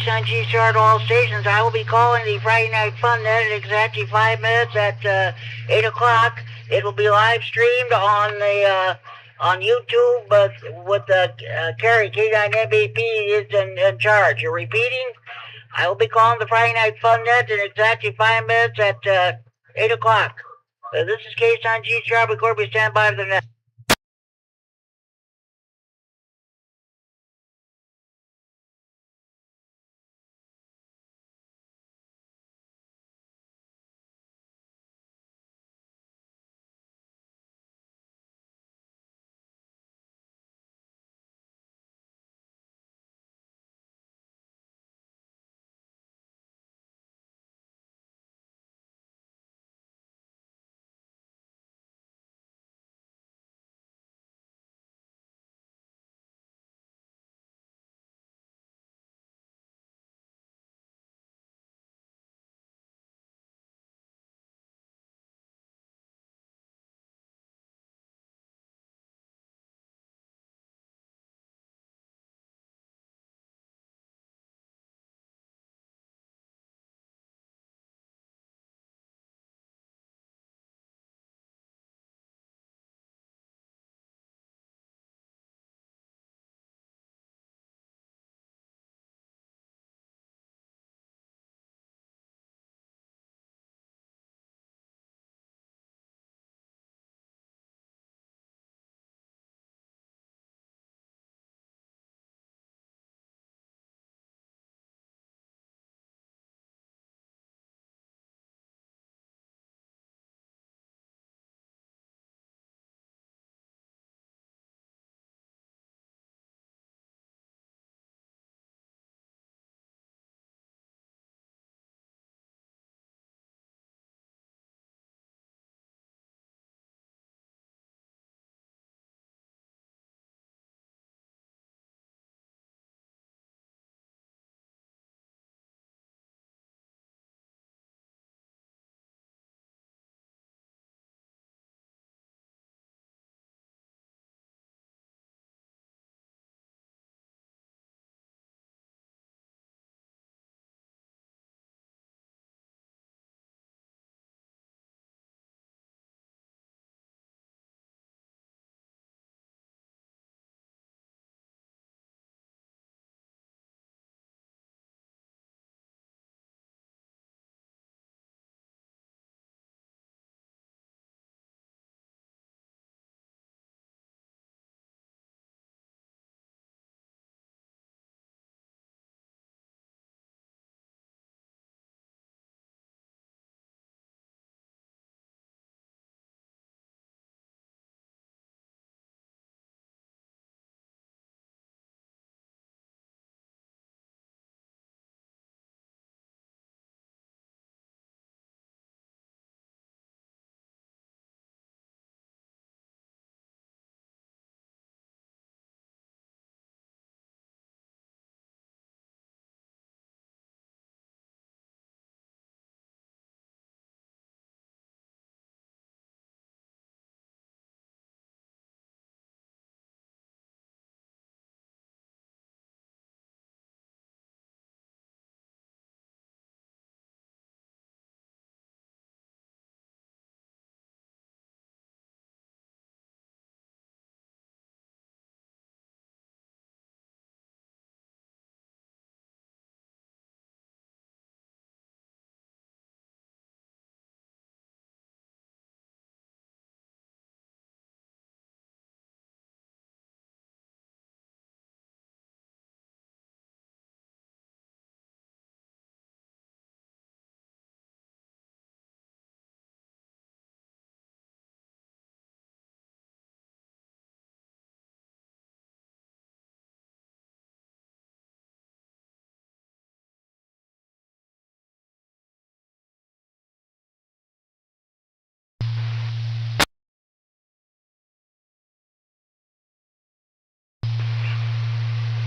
on GCR to all stations. I will be calling the Friday Night Fun Net at exactly 5 minutes at 8 o'clock. It will be live streamed on YouTube, but with Kerry K9MBP is in charge. You're repeating? I will be calling the Friday Night Fun Net in exactly 5 minutes at 8 o'clock. This is Case on GCR. We Corby, stand by for the net.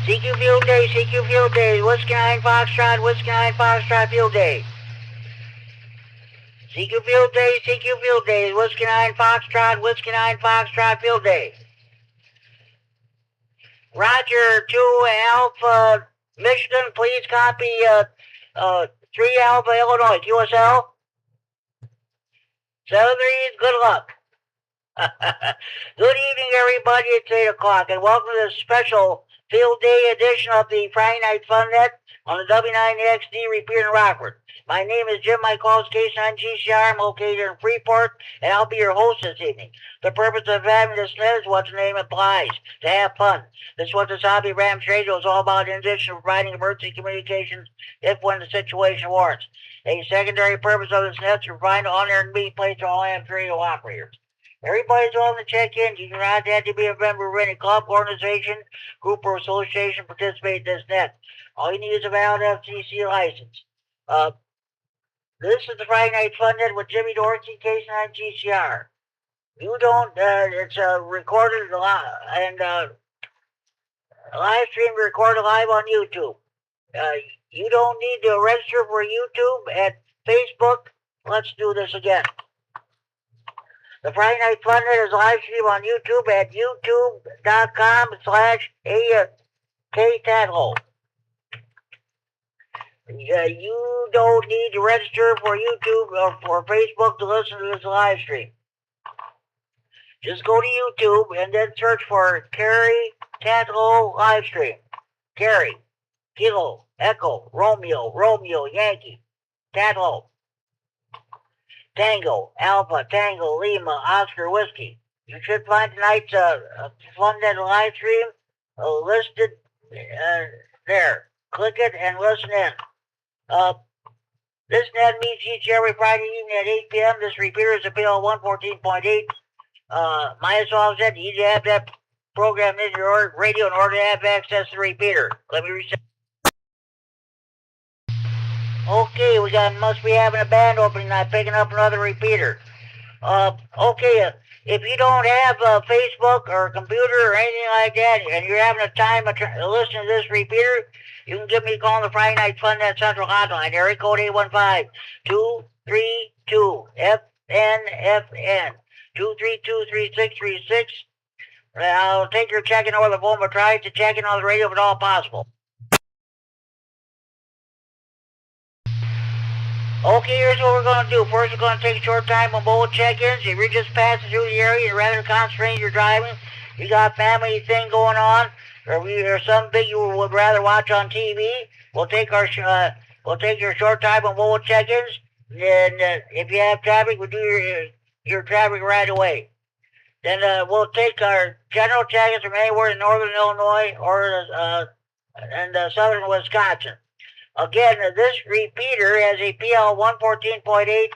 CQ Field Day, CQ Field Day, Whiskey 9 Foxtrot, Whiskey 9 Foxtrot Field Day. CQ Field Day, CQ Field Day, Whiskey 9 Foxtrot, Whiskey 9 Foxtrot Field Day. Roger, 2 Alpha Michigan, please copy 3 Alpha, Illinois, QSL. 73, good luck. Good evening, everybody. It's 8 o'clock, and welcome to this special field day edition of the Friday Night Fun Net on the W9XD repeater in Rockford. My name is Jim. My call is K9 GCR. I'm located in Freeport, and I'll be your host this evening. The purpose of having this net is what the name implies, to have fun. This is what this hobby Rams radio is all about, in addition to providing emergency communications if when the situation warrants. A secondary purpose of this net is to provide an on-air and meeting place for all ham radio operators. Everybody's welcome to check in. You do not have to be a member of any club, organization, group, or association to participate in this net. All you need is a valid FCC license. This is the Friday Night Fun Net with Jimmy Dorsey, K9 GCR. You don't, it's recorded and live stream recorded live on YouTube. You don't need to register for YouTube at Facebook. Let's do this again. The Friday Night Fun Net is live stream on YouTube at youtube.com/Kerry Tatlow. You don't need to register for YouTube or for Facebook to listen to this live stream. Just go to YouTube and then search for Kerry Tatlow live stream. Kerry, Kilo, Echo, Romeo, Yankee, Tatlow. Tango, Alpha, Tango, Lima, Oscar, Whiskey. You should find tonight's Fun Net live stream listed there. Click it and listen in. This net meets each every Friday evening at 8 p.m. This repeater is a PL 114.8. Minus all said, you need to have that program in your radio in order to have access to the repeater. Let me reset. Okay, must be having a band opening night, picking up another repeater. Okay, if you don't have a Facebook or a computer or anything like that, and you're having a time of listening to this repeater, you can give me a call on the Friday Night Fun Net Central Hotline, area code 815-232-FNFN, 232-3636. I'll take your check-in over the phone, but try to check in on the radio if at all possible. Okay, here's what we're going to do. First, we're going to take a short time on mobile check-ins. If you're just passing through the area, you're rather concentrating your driving, you got a family thing going on, or something you would rather watch on TV, we'll take your short time on mobile check-ins, and if you have traffic, we'll do your traffic right away. Then we'll take our general check-ins from anywhere in northern Illinois or southern Wisconsin. Again, this repeater has a PL 114.8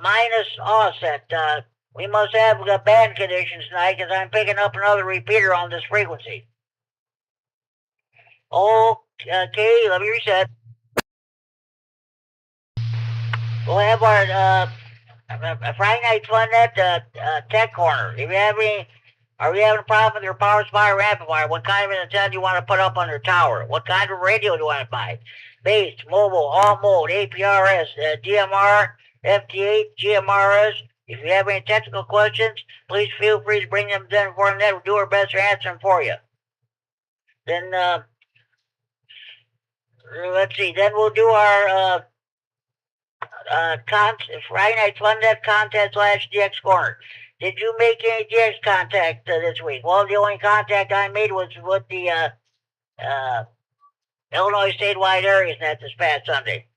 minus offset. We must have band conditions tonight because I'm picking up another repeater on this frequency. Okay, let me reset. We'll have our Friday Night Fun Net Tech Corner. If you have are you having a problem with your power supply or amplifier? What kind of antenna do you want to put up on your tower? What kind of radio do you want to buy? Bass, mobile, all mode, APRS, DMR, FT8, GMRS. If you have any technical questions, please feel free to bring them in for them. We'll do our best to answer them for you. Then, let's see. Then we'll do our Friday Night Fun Net Content /DX Corner. Did you make any DX contact this week? Well, the only contact I made was with the Illinois statewide areas net this past Sunday.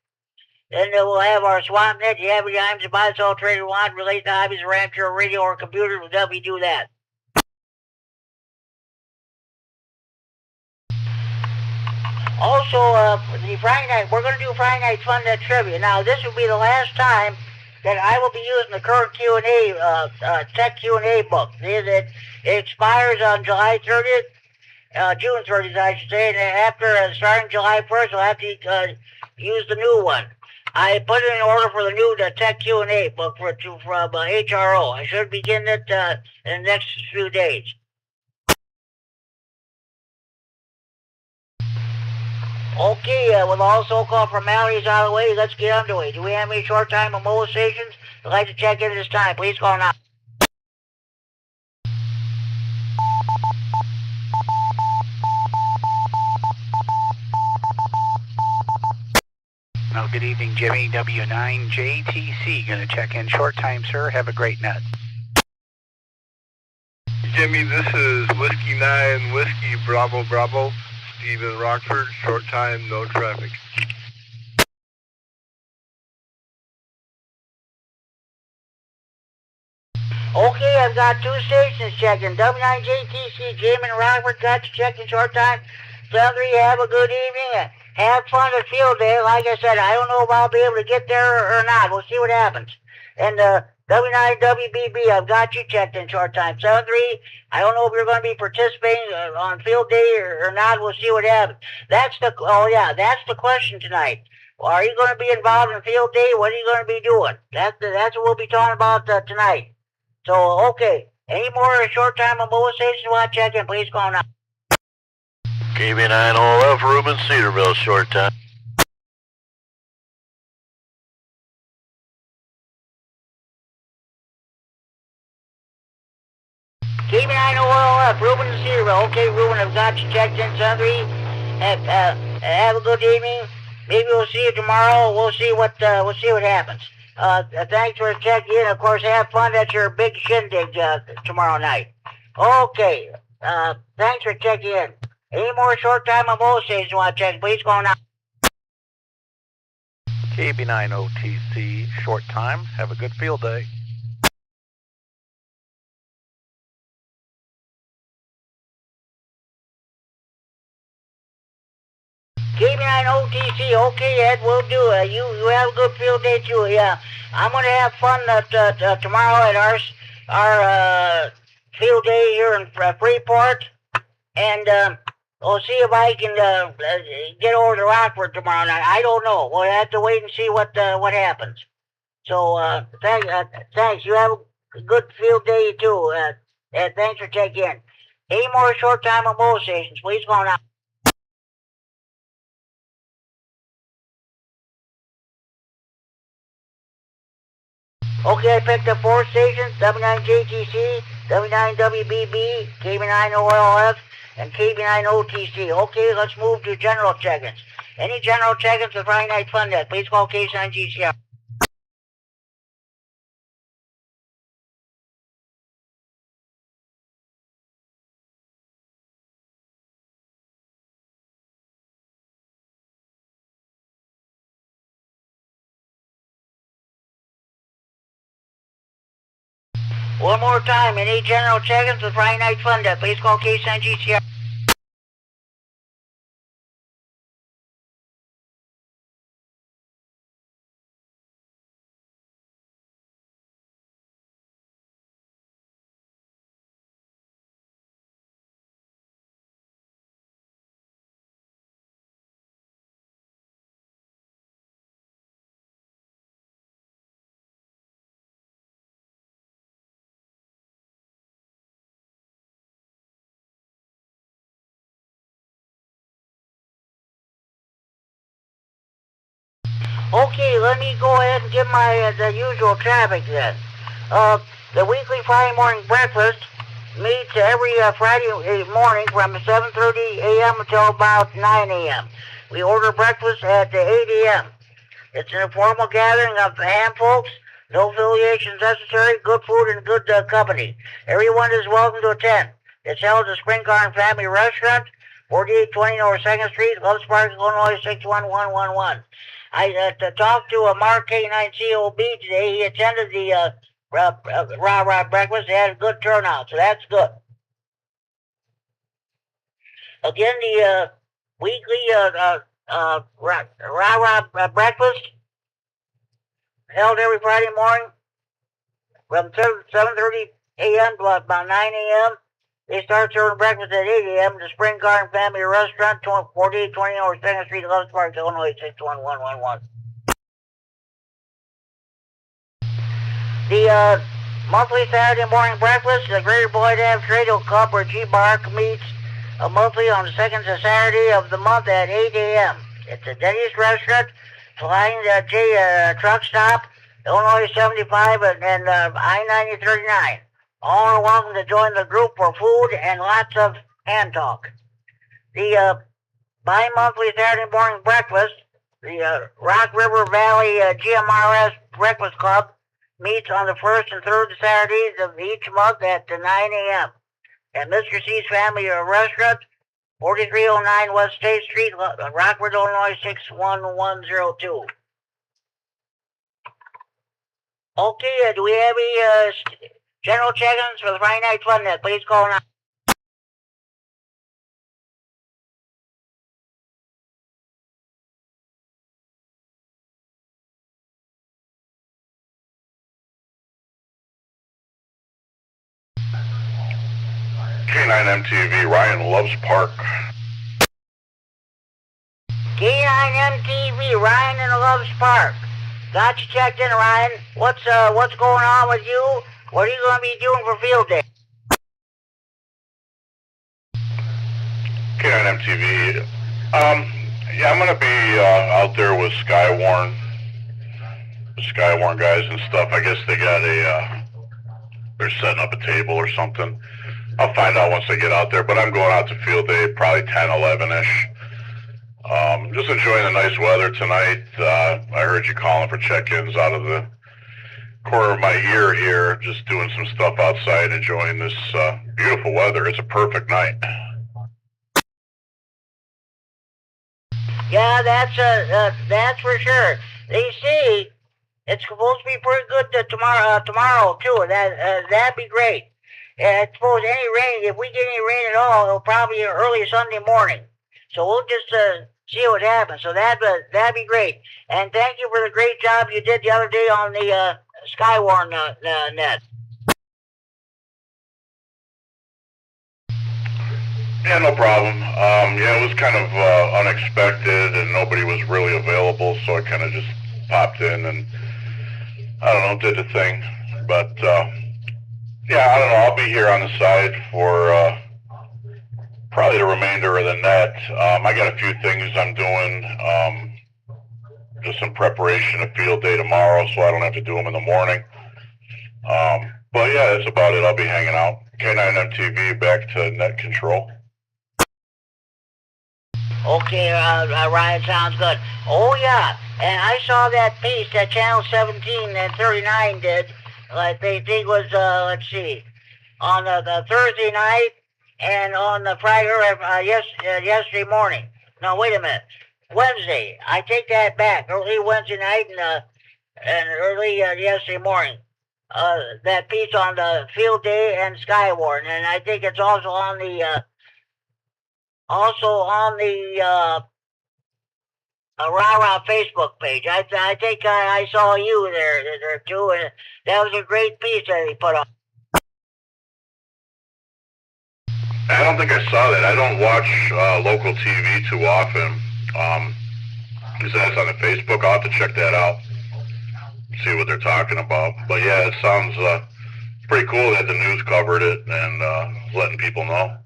Then we'll have our swamp net. You have any items to buy, sell, trade, or want related to hobbies, rancher, radio, or computer? We'll help you do that. Also, the Friday night, we're going to do Friday Night Fun Net Trivia. Now, this will be the last time that I will be using the current Q&A, tech Q&A book. It expires on July 30th, June 30th, I should say, and after starting July 1st, I'll have to use the new one. I put it in order for the new tech Q&A book from HRO. I should begin it in the next few days. Okay, with all so-called formalities out of the way, let's get underway. Do we have any short time on mobile stations? I'd like to check in at this time. Please call now. Well, good evening, Jimmy. W9JTC. Going to check in short time, sir. Have a great night. Jimmy, this is Whiskey 9, Whiskey Bravo Bravo, Stephen Rockford, short time, no traffic. Okay, I've got two stations checking. W9JTC, Jim and Robert got you checking short time. Southern, have a good evening. Have fun at field day. Like I said, I don't know if I'll be able to get there or not. We'll see what happens. And W9WBB, I've got you checked in short time. 7-3, I don't know if you're going to be participating on field day or not. We'll see what happens. That's the question tonight. Are you going to be involved in field day? What are you going to be doing? That's what we'll be talking about tonight. So, okay. Any more short time on mobile stations you want to check in, please call now. KB9OLF, Ruben Cedarville, short time. KB9OLF, Ruben Cedarville. Okay, Ruben, I've got you checked in, Sundry. Have a good evening. Maybe we'll see you tomorrow. We'll see what happens. Thanks for checking in. Of course, have fun at your big shindig tomorrow night. Okay. Thanks for checking in. Any more short time on mobile stations you want to check, please call now. KB9OTC, short time. Have a good field day. KB9OTC, okay, Ed, we'll do it. You have a good field day too. Yeah, I'm gonna have fun tomorrow at our field day here in Freeport, and we'll see if I can get over to Rockford tomorrow night. I don't know. We'll have to wait and see what happens. So thanks. You have a good field day too. And thanks for checking in. Any more short time on mobile stations, please call now. Okay, I picked up 4 stations, W9JTC, W9WBB, KB9OLF, and KB9OTC. Okay, let's move to general check-ins. Any general check-ins with Friday Night Fun Net, please call K9GCR. One more time, any general check-ins with Friday Night Fun Net, please call K9GCR. Okay, let me go ahead and give my the usual traffic then. The weekly Friday morning breakfast meets every Friday morning from 7:30 a.m. until about 9 a.m. We order breakfast at 8 a.m. It's an informal gathering of ham folks, no affiliations necessary, good food and good company. Everyone is welcome to attend. It's held at the Spring Garden Family Restaurant, 4820 North 2nd Street, Love Sparks, Illinois 61111. I talked to Mark K9COB today. He attended the rah-rah breakfast. They had a good turnout, so that's good. Again, the weekly rah-rah breakfast held every Friday morning from 7:30 a.m. to about 9 a.m. They start serving breakfast at 8 a.m. The Spring Garden Family Restaurant, 4820 North 2nd Street, Love Sparks, Illinois 61111. The monthly Saturday morning breakfast, the Greater Boyd Ave Trail Club, where G-Bark meets monthly on the second Saturday of the month at 8 a.m. It's a Denny's restaurant, flying the J truck stop, Illinois 75 and I-90 39. All are welcome to join the group for food and lots of hand talk. The bi-monthly Saturday morning breakfast, the Rock River Valley GMRS Breakfast Club meets on the first and third Saturdays of each month at 9 a.m. at Mr. C's Family Restaurant, 4309 West State Street, Rockford, Illinois 61102. Okay, do we have any general check-ins for the Friday Night Fun Net? Please call now. K9 MTV, Ryan loves park. K9 MTV, Ryan in the Loves Park. Got you checked in, Ryan. What's going on with you? What are you going to be doing for field day? K9 MTV. Yeah, I'm gonna be out there with Skywarn guys and stuff. I guess they got they're setting up a table or something. I'll find out once I get out there, but I'm going out to field day probably 10, 11-ish. Just enjoying the nice weather tonight. I heard you calling for check-ins out of the corner of my ear here, just doing some stuff outside, enjoying this beautiful weather. It's a perfect night. Yeah, that's for sure. They say it's supposed to be pretty good tomorrow too. That'd be great. I suppose any rain, if we get any rain at all, it'll probably be early Sunday morning. So we'll just see what happens. So that'd be great. And thank you for the great job you did the other day on the Skywarn net. Yeah, no problem. Yeah, it was kind of unexpected, and nobody was really available, so I kind of just popped in and, I don't know, did the thing. But, yeah, I don't know, I'll be here on the side for probably the remainder of the net. I got a few things I'm doing, just some preparation of field day tomorrow, so I don't have to do them in the morning. But, yeah, that's about it. I'll be hanging out. K9 MTV, back to net control. Okay, Ryan, sounds good. Oh, yeah, and I saw that piece that Channel 17 and 39 did. They think was, let's see, on the Thursday night and on the Friday, yesterday morning. No, wait a minute. Wednesday. I take that back. Early Wednesday night and early yesterday morning. That piece on the field day and Skywarn, and I think it's also on the Rah Facebook page. I think I saw you there too, and that was a great piece that he put on. I don't think I saw that. I don't watch local TV too often. That's on the Facebook. I'll have to check that out, see what they're talking about. But yeah, it sounds pretty cool that the news covered it and letting people know.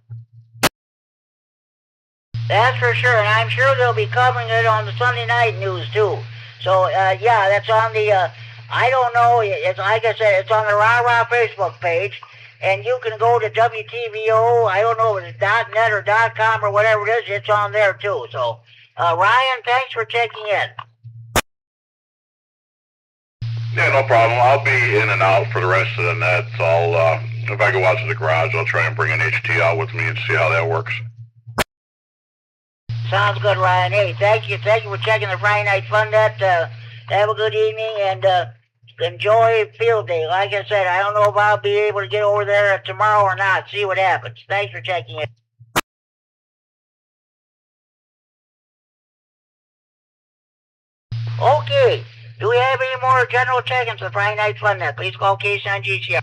That's for sure, and I'm sure they'll be covering it on the Sunday night news too. So yeah, that's on the I don't know. It's like I said, it's on the Rah Facebook page, and you can go to WTVO. I don't know if it's .net or .com or whatever it is. It's on there too. So Ryan, thanks for checking in. Yeah, no problem. I'll be in and out for the rest of the net. I'll if I go out to the garage, I'll try and bring an HT out with me and see how that works. Sounds good, Ryan. Hey, thank you for checking the Friday Night Fun Net. Have a good evening and enjoy field day. Like I said, I don't know if I'll be able to get over there tomorrow or not. See what happens. Thanks for checking in. Okay. Do we have any more general check-ins for the Friday Night Fun Net? Please call K9 GCR.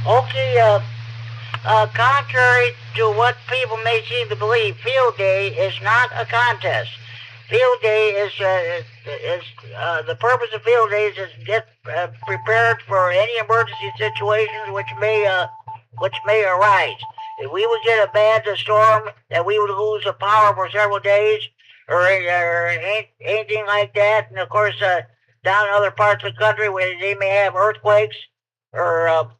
Okay, contrary to what people may seem to believe, field day is not a contest. Field day is the purpose of field days is to get prepared for any emergency situations which may which may arise. If we would get a bad storm that we would lose the power for several days, or anything like that, and of course, down in other parts of the country where they may have earthquakes or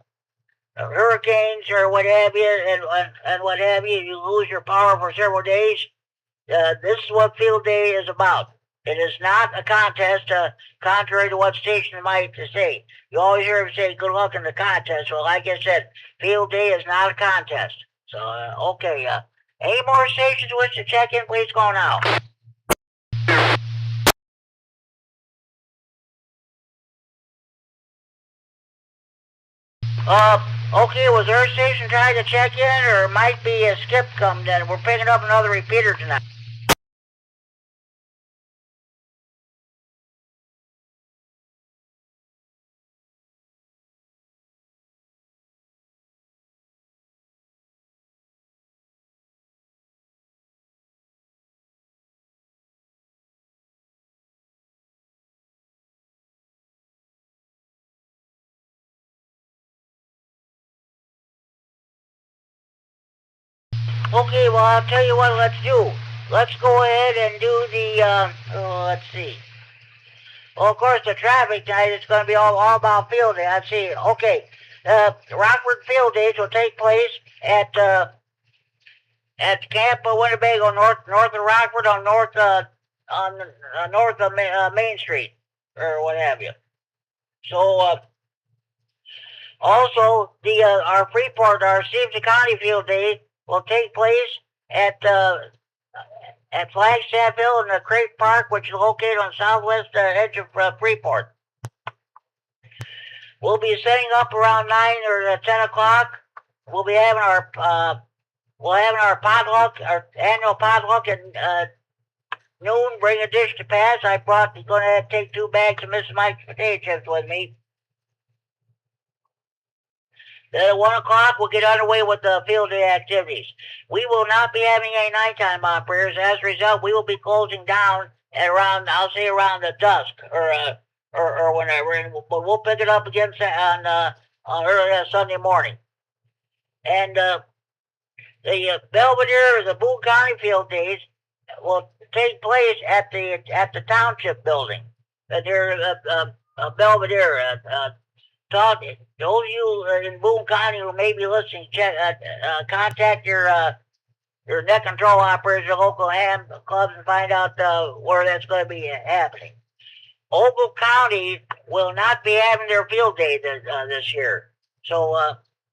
hurricanes or what have you, and what have you, you lose your power for several days. This is what Field Day is about. It is not a contest, contrary to what stations might say. You always hear them say, good luck in the contest. Well, like I said, Field Day is not a contest. So, okay. Any more stations wish to check in, please call now. Okay, was our station trying to check in, or it might be a skip come then? We're picking up another repeater tonight. Okay, well, I'll tell you what let's do. Let's go ahead and do the, let's see. Well, of course, the traffic tonight is going to be all about Field Day. Let's see. Okay, Rockford Field Days will take place at Camp Winnebago, north of Rockford, on north of Main Street, or what have you. So, also, our Freeport, our Stevenson County Field Day will take place at Flagstaff Hill in the Crate Park, which is located on the southwest edge of Freeport. We'll be setting up around 9 or 10 o'clock. We'll be having our potluck, our annual potluck at noon. Bring a dish to pass. I'm going to take 2 bags of Mrs. Mike's potato chips with me. Then at 1 o'clock, we'll get underway with the Field Day activities. We will not be having any nighttime operators. As a result, we will be closing down at around the dusk or whenever. But we'll pick it up again on early Sunday morning. And the Belvedere, the Boone County Field Days, will take place at the Township Building. Belvedere. Those of you in Boone County who may be listening, contact your net control operators, your local ham clubs, and find out where that's going to be happening. Ogle County will not be having their field day this year. So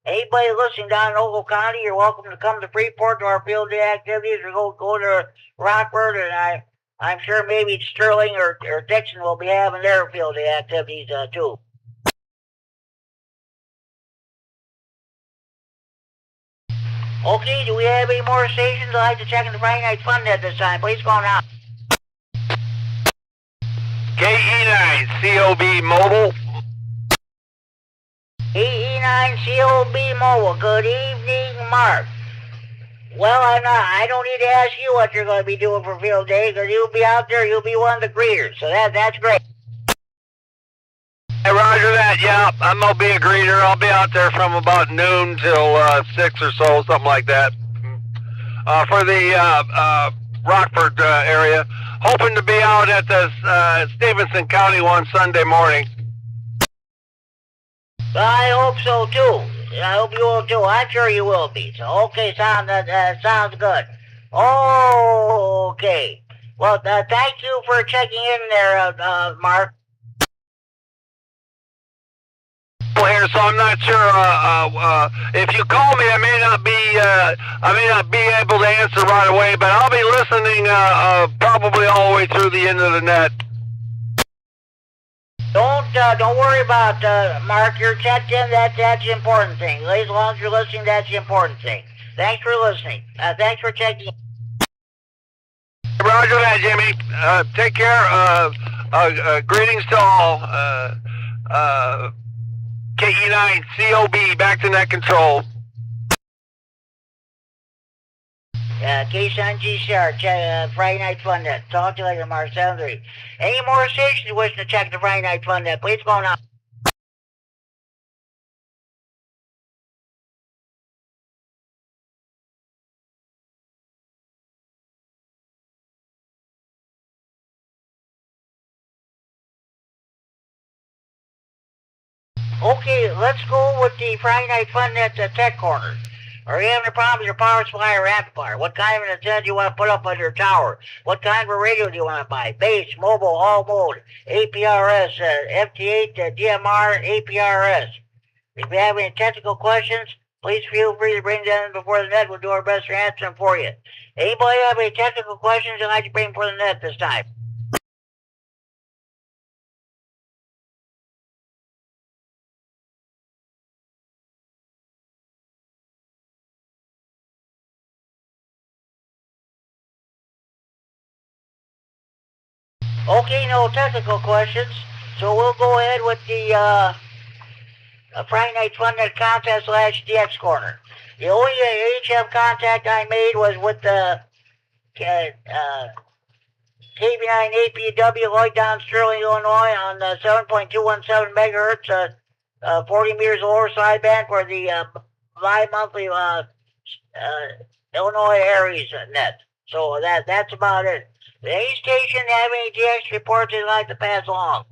anybody listening down in Ogle County, you're welcome to come to Freeport to our field day activities, or go to Rockford, and I'm sure maybe Sterling or Dixon will be having their field day activities too. Okay, do we have any more stations I'd like to check in the Friday Night Fun at this time? Please call now. KE9 COB Mobile. KE9 COB Mobile. Good evening, Mark. Well, I don't need to ask you what you're going to be doing for field day, because you'll be out there, you'll be one of the greeters, so that's great. Hey, roger that, yeah. I'm going to be a greeter. I'll be out there from about noon till 6 or so, something like that. For the Rockford area. Hoping to be out at the Stevenson County one Sunday morning. I hope so, too. I hope you will, too. I'm sure you will be. So, okay, sounds good. Okay. Well, thank you for checking in there, Mark. Here, so I'm not sure. If you call me, I may not be able to answer right away, but I'll be listening probably all the way through the end of the net. Don't worry about Mark. You're checked in. That's the important thing. As long as you're listening, that's the important thing. Thanks for listening. Thanks for checking in. Roger that, Jimmy. Take care. Greetings to all. KE9 COB, back to net control. K-Sun G-Star, Friday Night Fun Net. Talk to you later, Mark 73. Any more stations wishing to check the Friday Night Fun Net, please go on out. Okay, let's go with the Friday Night Fun at the tech corner. Are you having a problem with your power supply or amplifier? What kind of an antenna do you want to put up on your tower? What kind of a radio do you want to buy? Base, mobile, all mode, APRS, FT8, DMR, APRS. If you have any technical questions, please feel free to bring them in before the net. We'll do our best to answer them for you. Anybody have any technical questions you'd like to bring before the net this time? Okay, no technical questions. So we'll go ahead with the Friday Night Fun.net contest / DX corner. The only HF contact I made was with the KB9 APW Lloyd down Sterling, Illinois on 7.217 megahertz, 40 meters lower sideband for the bi-monthly Illinois Aries net. So that's about it. Any station have any DX reports they'd like to pass along?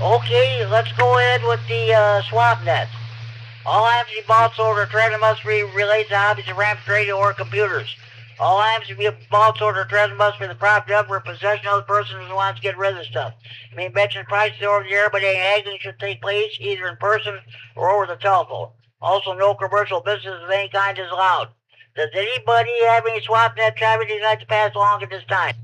Okay, let's go ahead with the swap net. All items to be bought, sold, or traded must be related to hobbies of ramp radio or computers. All items to be bought, sold, or traded must be the property of or possession of the person who wants to get rid of the stuff. You may mention prices over the air, but any haggling should take place either in person or over the telephone. Also, no commercial business of any kind is allowed. Does anybody have any swap net traffic they'd like to pass along at this time?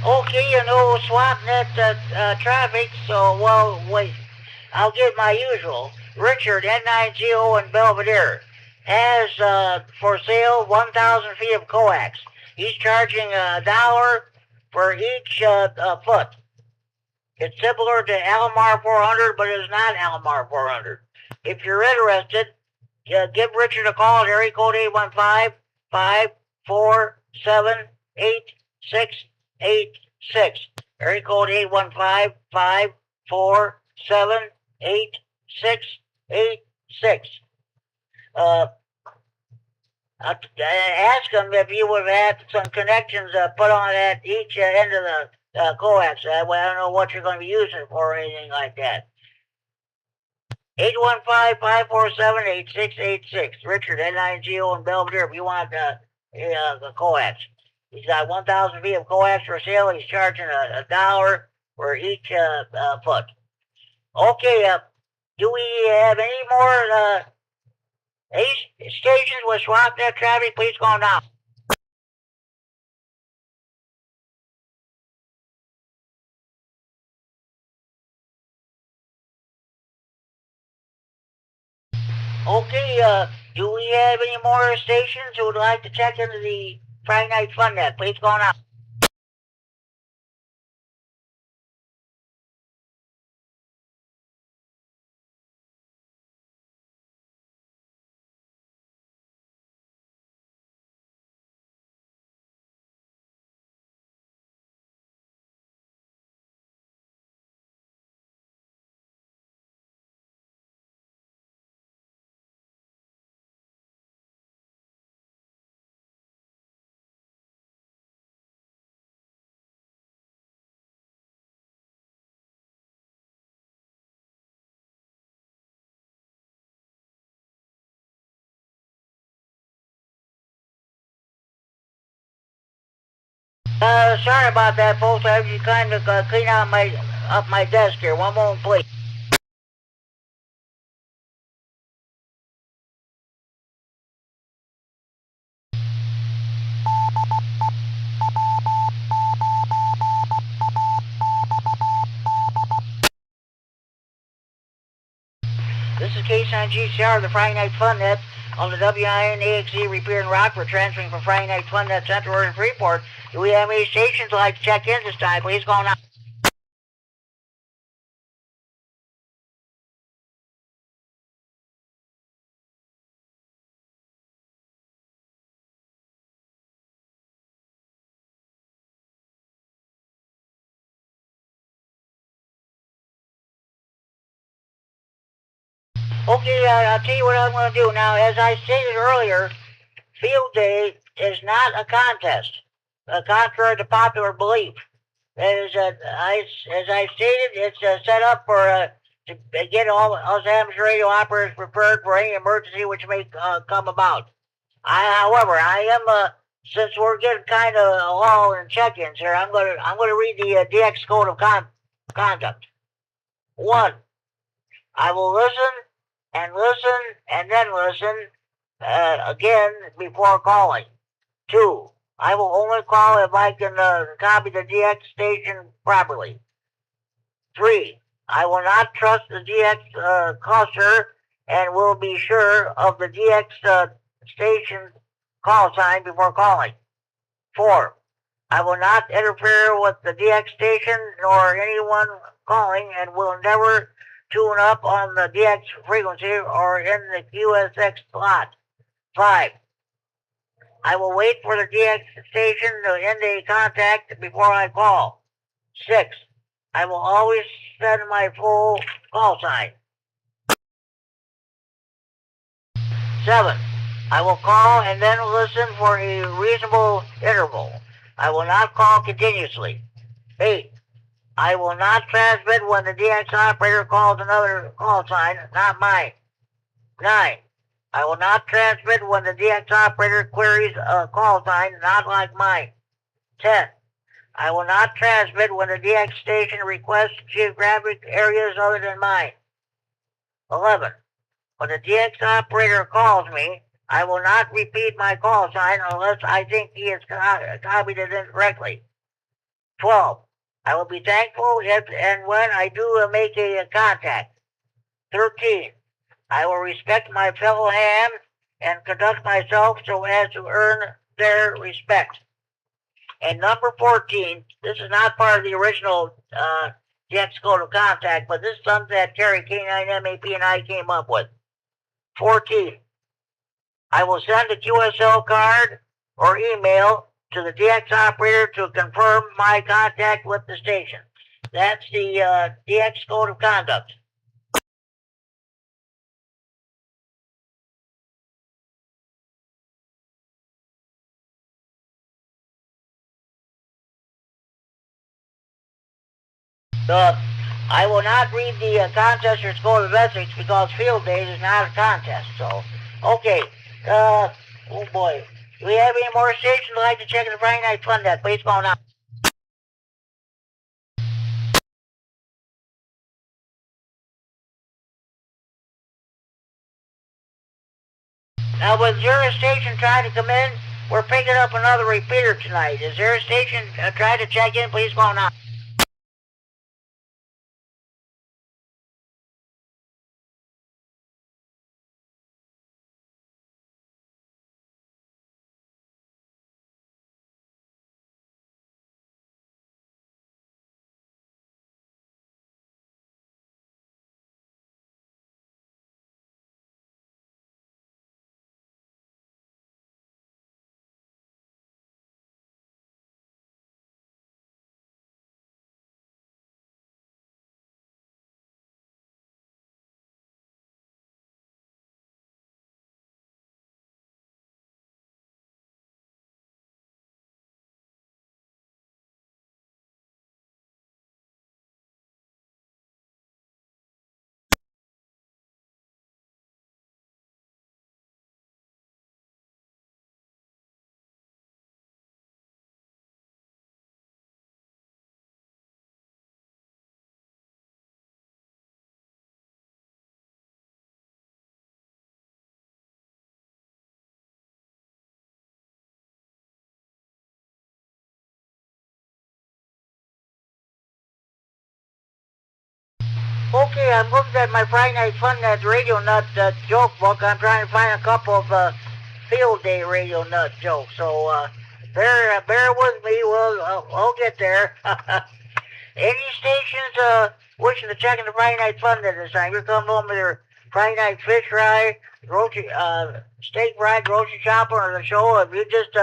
Okay, you know, SwapNet traffic, so, well, wait. I'll give my usual. Richard, N9GO in Belvedere, has for sale 1,000 feet of coax. He's charging $1 for each foot. It's similar to Alomar 400, but it's not Alomar 400. If you're interested, give Richard a call at area code 815-547-8686. Area code 815-547-8686. Ask him if you would have had some connections put on at each end of the coax. That way I don't know what you're going to be using it for or anything like that. 815-547-8686. Richard, N9GO in Belvedere, if you want the coax. He's got 1,000 feet of coax for sale. He's charging $1 for each foot. Okay, do we have any more stations with SwapNet traffic? Please go now. Okay, do we have any more stations who would like to check into the Friday Night Fun net? Please go now. Sorry about that, folks. I have to kind of clean out my desk here. One moment, please. This is K9GCR, the Friday Night Fun Net on the WINAXE Repair in Rockford, transferring from Friday Night Fun Net Central Oregon Freeport. Do we have any stations that like to check in this time? Please go now. Okay, I'll tell you what I'm going to do now. As I stated earlier, Field Day is not a contest, contrary to popular belief. As I stated, it's set up for to get all us amateur radio operators prepared for any emergency which may come about. However, I am since we're getting kind of lull in check-ins here, I'm gonna read the DX code of conduct. 1. I will listen and then listen again before calling. 2. I will only call if I can copy the DX station properly. 3. I will not trust the DX cluster and will be sure of the DX station call sign before calling. 4. I will not interfere with the DX station nor anyone calling and will never tune up on the DX frequency or in the QSX slot. 5. I will wait for the DX station to end a contact before I call. 6. I will always send my full call sign. 7. I will call and then listen for a reasonable interval. I will not call continuously. 8. I will not transmit when the DX operator calls another call sign, not mine. 9. I will not transmit when the DX operator queries a call sign not like mine. 10. I will not transmit when the DX station requests geographic areas other than mine. 11. When the DX operator calls me, I will not repeat my call sign unless I think he has copied it incorrectly. 12. I will be thankful if and when I do make a contact. 13. I will respect my fellow hams and conduct myself so as to earn their respect. And number 14, this is not part of the original DX code of contact, but this is something that Kerry K9MAP and I came up with. 14. I will send a QSL card or email to the DX operator to confirm my contact with the station. That's the DX code of conduct. I will not read the contester's code of ethics because Field Day is not a contest. So, okay. Oh boy. Do we have any more stations that like to check the Friday Night Fun Net? Please go now. Now, with Zero Station trying to come in, we're picking up another repeater tonight. Is Zero Station trying to check in? Please go now. Okay, I'm looking at my Friday Night Fun Net Radio Nut joke book. I'm trying to find a couple of field day radio nut jokes. So bear with me. I'll get there. Any stations wishing to check in the Friday Night Fun Net this time? You're coming home with your Friday Night fish fry, grocery, steak fry, grocery shopping, or the show. If you just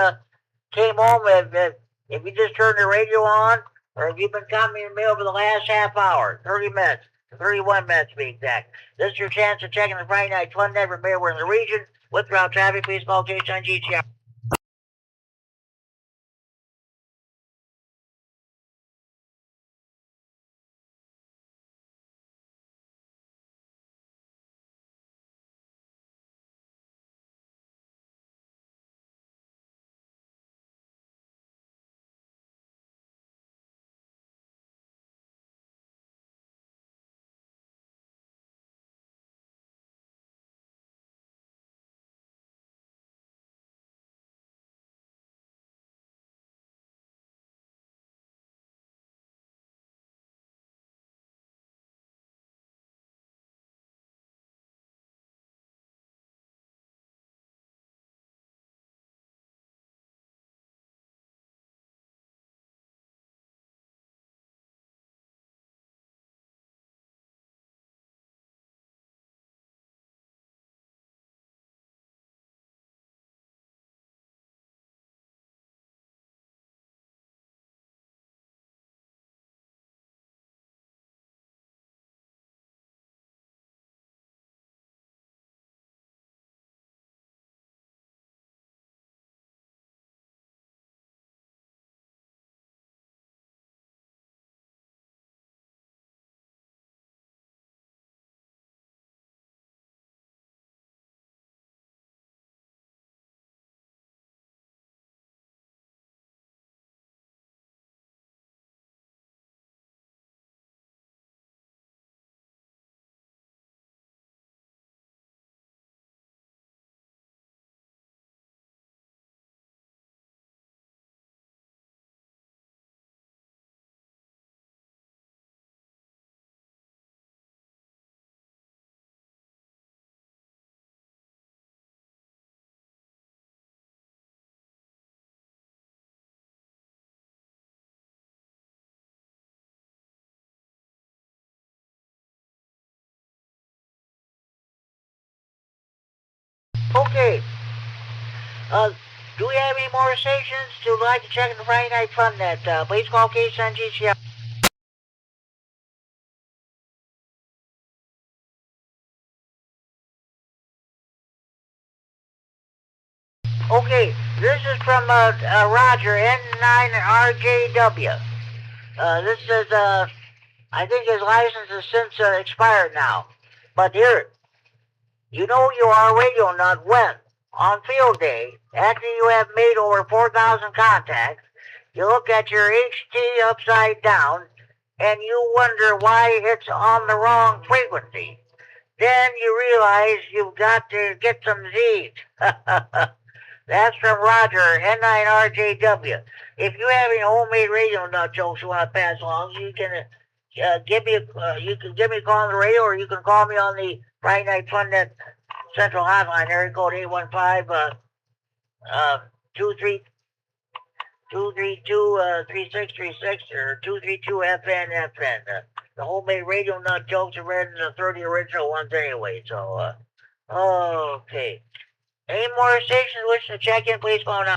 came home, if you just turned the radio on, or if you've been coming in the mail for the last half hour, 30 minutes, 31 minutes to be exact. This is your chance to check in the Friday Night Fun Net. Remember, we're in the region. With route traffic, please call Jason GTR. Okay. Do we have any more stations to like to check in the Friday Night Fun Net? Please call Jason GTR. Okay, this is from Roger, N9RJW. This is, I think his license has since expired now. But here, you know you are a radio nut when, on field day, after you have made over 4,000 contacts, you look at your HT upside down, and you wonder why it's on the wrong frequency. Then you realize you've got to get some Z's. That's from Roger, N9RJW. If you have any homemade radio nut jokes you want to pass along, you can give me a call on the radio, or you can call me on the Friday Night Fun Net Central Hotline, area code 815 232 3636 or 232 FN. The homemade radio nut jokes are read in the 30 original ones anyway. So okay. Any more stations wishing to check in, please call now.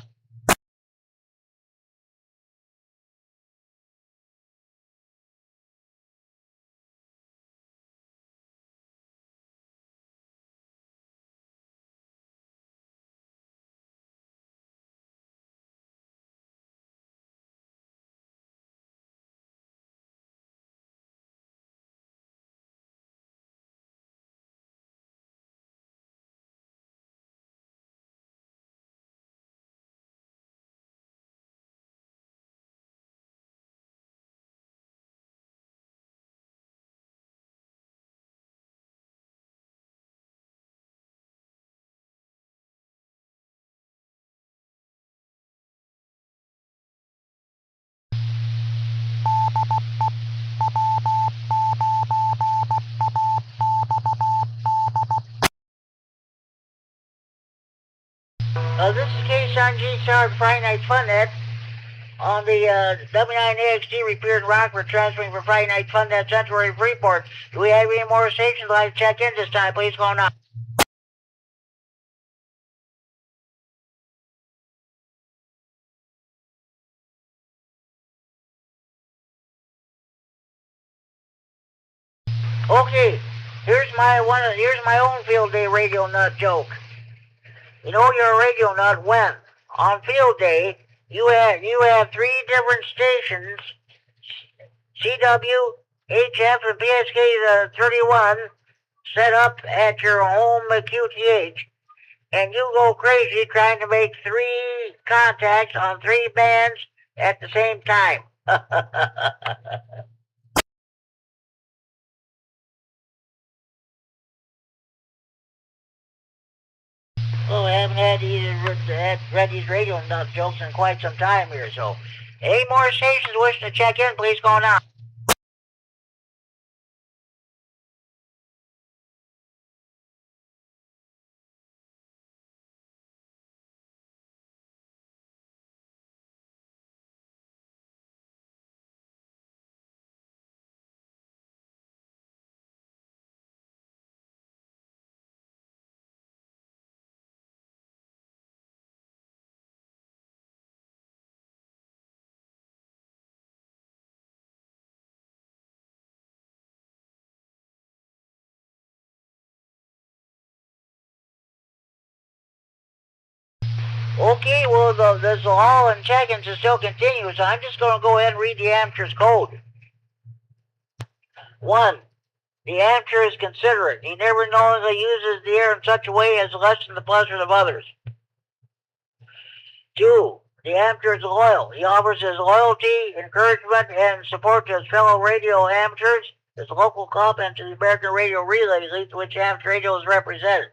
This is K-Son G-Star Friday Night Fun Net on the W9AXD repeater in Rockford, transferring for Friday Night Fun Net Central Freeport. Do we have any more stations like to check in this time? Please go now. Okay, here's my own field day radio nut joke. You know you're a radio nut when on field day you have three different stations, CW, HF, and PSK 31, set up at your home QTH, and you go crazy trying to make three contacts on three bands at the same time. Oh, I haven't read these radio nut jokes in quite some time here, so any more stations wishing to check in, please go now. Okay, well, this all and check-ins is still continue, so I'm just going to go ahead and read the amateur's code. 1. The amateur is considerate. He never knowingly uses the air in such a way as to lessen the pleasures of others. 2. The amateur is loyal. He offers his loyalty, encouragement, and support to his fellow radio amateurs, his local club, and to the American Radio Relay League, to which amateur radio is represented.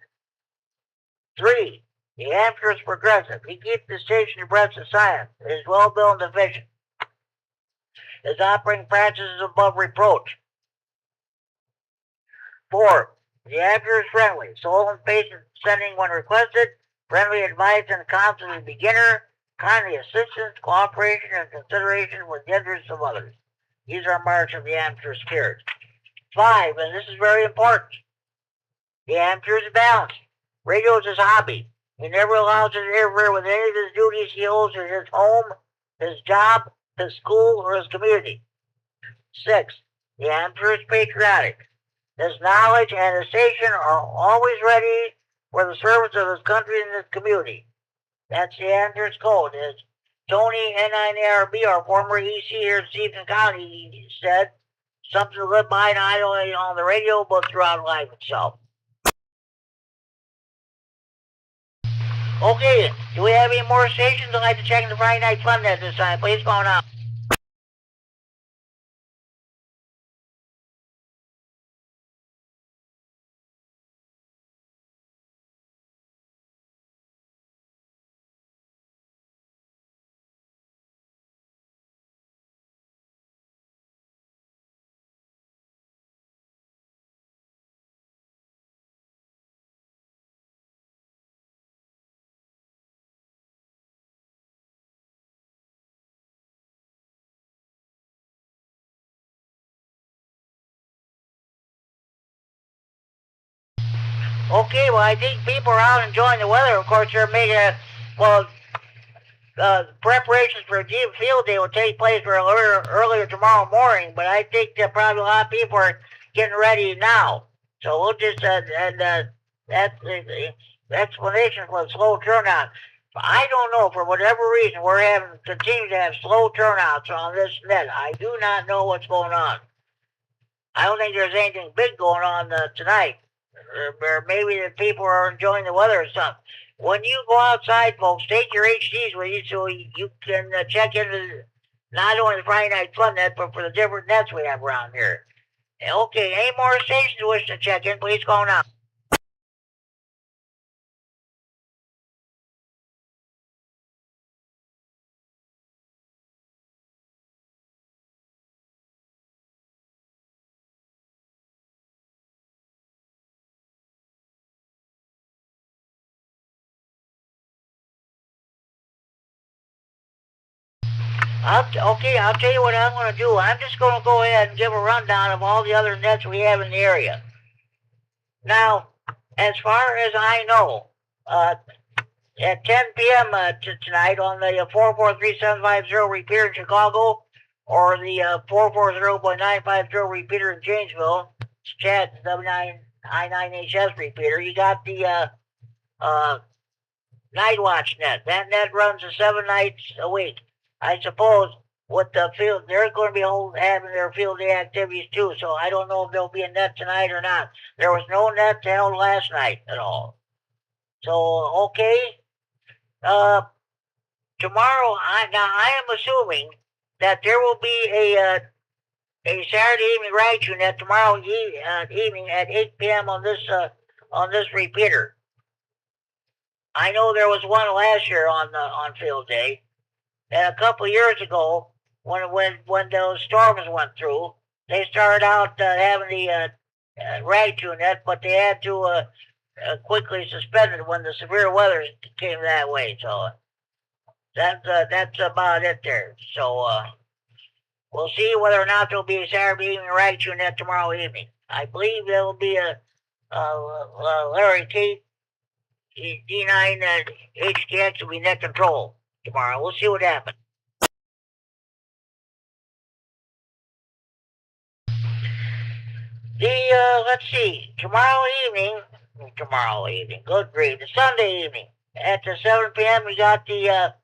3. The amateur is progressive. He keeps the station abreast of science. It is well-built and efficient. His operating practice is above reproach. 4. The amateur is friendly, sole and patient sending when requested, friendly advice and counsel to the beginner, kindly assistance, cooperation, and consideration with the interests of others. These are marks of the amateur spirit. 5, and this is very important, the amateur is balanced. Radio is his hobby. He never allows it to interfere with any of his duties he owes to his home, his job, his school, or his community. 6. The amateur is patriotic. His knowledge and his station are always ready for the service of his country and his community. That's the amateur's code. As Tony N9ARB, our former EC here in Stephen County, said, something to live by not only on the radio but throughout life itself. Okay, do we have any more stations? I'd like to check in the Friday Night Fun Net this time. Please go on. Okay, well, I think people are out enjoying the weather. Of course, they're making preparations for a deep field day will take place earlier tomorrow morning, but I think that probably a lot of people are getting ready now. So we'll just, that's the explanation for the slow turnout. I don't know, for whatever reason, we're continue to have slow turnouts on this net. I do not know what's going on. I don't think there's anything big going on tonight. Or maybe the people are enjoying the weather or something. When you go outside, folks, take your HDs with you so you can check into not only the Friday Night Fun Net, but for the different nets we have around here. Okay, any more stations wish to check in, please call now. Okay, I'll tell you what I'm going to do. I'm just going to go ahead and give a rundown of all the other nets we have in the area. Now, as far as I know, at 10 p.m. Tonight on the 443-750 repeater in Chicago, or the 440.950 repeater in Janesville, it's Chad W9I9HS repeater. You got the Night Watch net. That net runs 7 nights a week. I suppose with the field, they're going to be having their field day activities too. So I don't know if there'll be a net tonight or not. There was no net held last night at all. So okay. Tomorrow, I am assuming that there will be a Saturday evening ride net tomorrow evening at 8 p.m. on this repeater. I know there was one last year on field day, and a couple of years ago, when those storms went through, they started out having the ride net, but they had to quickly suspend it when the severe weather came that way. So that's about it there. So we'll see whether or not there'll be a Saturday evening ride net tomorrow evening. I believe there will be a Larry Tate D9 HKX will be net control tomorrow. We'll see what happens. Let's see, tomorrow evening, good grief, the Sunday evening, at the 7 p.m. we got the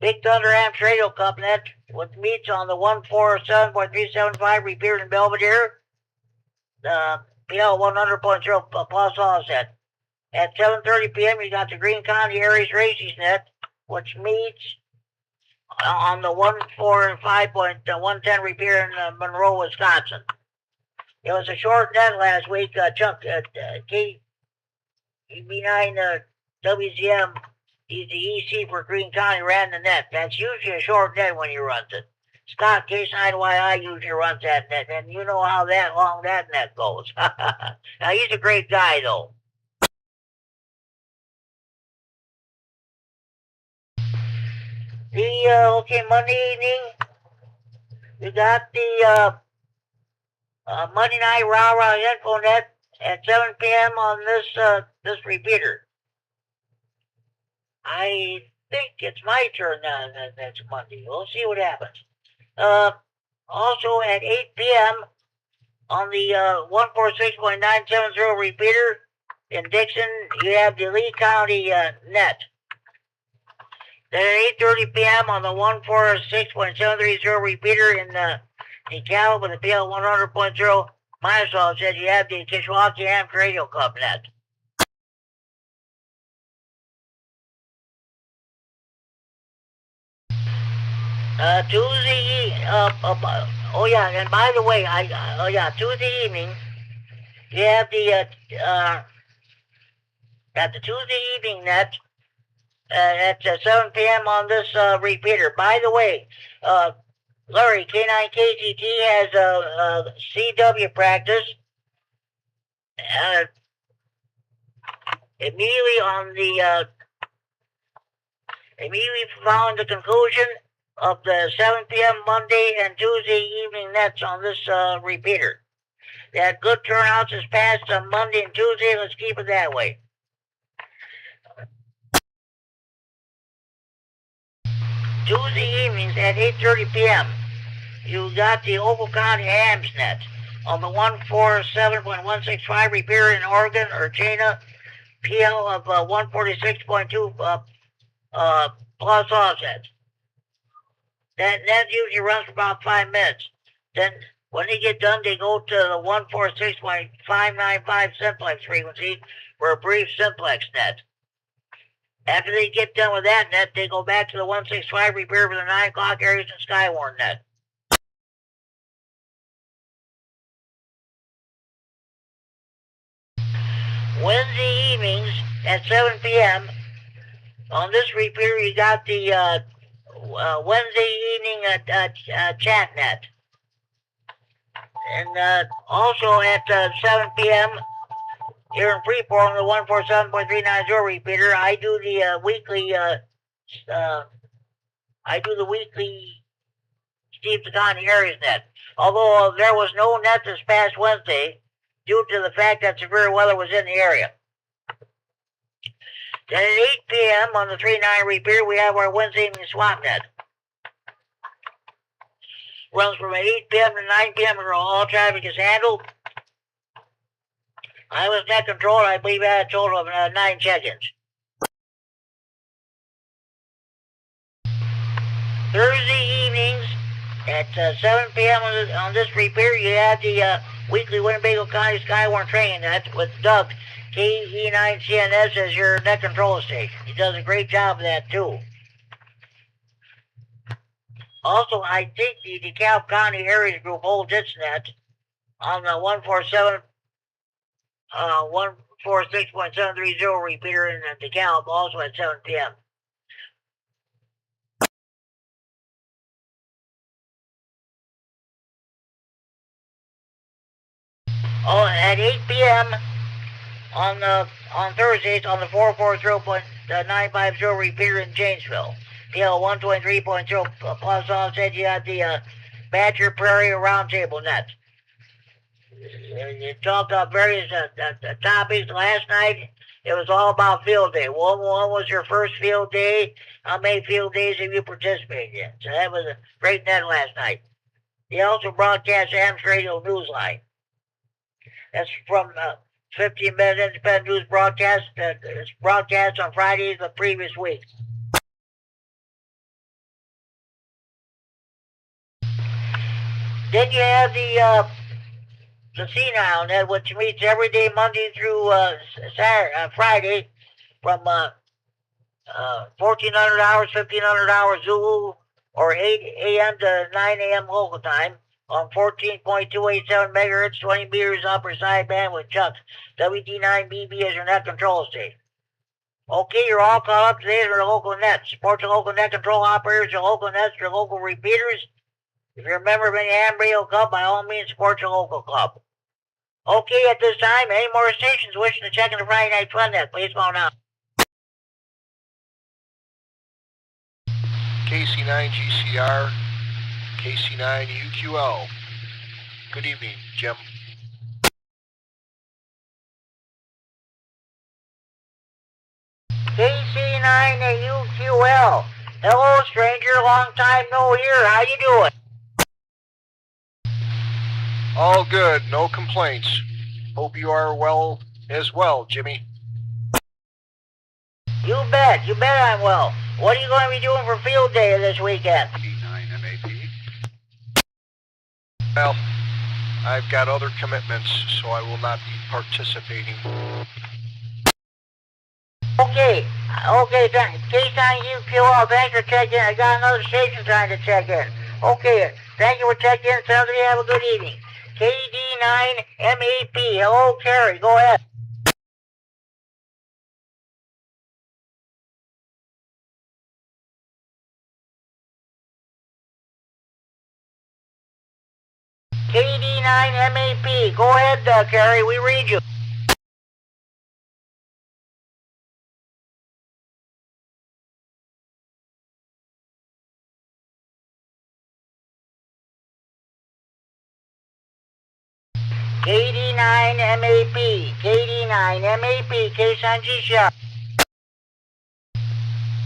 Big Thunder Amps Radio Company with meets on the 147.375 repeater in Belvedere, the PL 100.0 plus offset. At 7:30 p.m. you got the Greene County Aries Races net, which meets on the 145.110 repeater in Monroe, Wisconsin. It was a short net last week. Chuck KB9 WZM, he's the EC for Greene County, ran the net. That's usually a short net when he runs it. Scott K9YI usually runs that net, and you know how long that net goes. Now, he's a great guy, though. Okay, Monday evening, we got the Monday night rah-rah info net at 7 p.m. on this repeater. I think it's my turn now next Monday. We'll see what happens. Also at 8 p.m. on the 146.970 repeater in Dixon, you have the Lee County net. Then at 8:30 p.m. on the 146.730 repeater in Cal with the PL 100.0 minus offset, you have the Kishwaukee Amps Radio Club net. Tuesday, oh yeah, and by the way, Tuesday evening, you have the Tuesday evening net at 7 p.m. on this repeater. By the way, Larry, K9KGT has a CW practice immediately following the conclusion of the 7 p.m. Monday and Tuesday evening nets on this repeater. They had good turnouts this past Monday and Tuesday. Let's keep it that way. Tuesday evenings at 8:30 p.m. you got the Ogle County Hams net on the 147.165 repeater in Oregon or China, PL of 146.2 plus offsets. That net usually runs for about 5 minutes. Then when they get done, they go to the 146.595 simplex frequency for a brief simplex net. After they get done with that net, they go back to the 165 repair for the 9 o'clock Aries and Skywarn net. Wednesday evenings at 7 p.m. on this repeater, you got the Wednesday evening chat net. And also at 7 p.m. here in Freeport on the 147.390 repeater, I do the weekly Steve Tagani Aries net. Although there was no net this past Wednesday due to the fact that severe weather was in the area. Then at 8 p.m. on the 3-9 repeater, we have our Wednesday evening swamp net. Runs from 8 p.m. to 9 p.m. and all traffic is handled. I was net controlled. I believe I had a total of 9 check-ins. Thursday evenings at 7 p.m. on this repair, you have the weekly Winnebago County Skywarn training net with Doug, KE9CNS, as your net control station. He does a great job of that, too. Also, I think the DeKalb County Areas Group holds its net on the 146.730 repeater in DeKalb, also at 7 p.m. Oh, at 8 p.m. on Thursdays on the 440.950 repeater in Janesville. PL 123.0 plus offset, you have the Badger Prairie Roundtable net. You talked about various topics. Last night, it was all about field day. One was your first field day. How many field days have you participated in? So that was a great net last night. He also broadcast Am's Radio Newsline. That's from 15-minute independent news broadcast. It's broadcast on Fridays the previous week. Then you have the Senile net, which meets every day Monday through Friday from 1400 hours, 1500 hours Zulu, or 8 a.m. to 9 a.m. local time on 14.287 megahertz, 20 meters upper sideband with Chuck's WD9BB as your net control station. Okay, you're all caught up today to your local net. Support your local net control operators, your local nets, your local repeaters. If you're a member of any Ham Radio Club, by all means, support your local club. Okay, at this time, any more stations wishing to check in the Friday Night Fun net, please call now. KC9GCR, KC9UQL. Good evening, Jim. KC9UQL. Hello, stranger. Long time no hear. How you doing? All good, no complaints. Hope you are well as well, Jimmy. You bet I'm well. What are you going to be doing for field day this weekend? D9MAP. Well, I've got other commitments, so I will not be participating. Okay, KC9UQL, thanks for checking in. I got another station trying to check in. Okay, thank you for checking in. Sounds like you have a good evening. KD9MAP. Hello, Kerry. Go ahead. KD9MAP. Go ahead, Kerry. We read you. KD9MAP, KD9MAP, KC9GCR.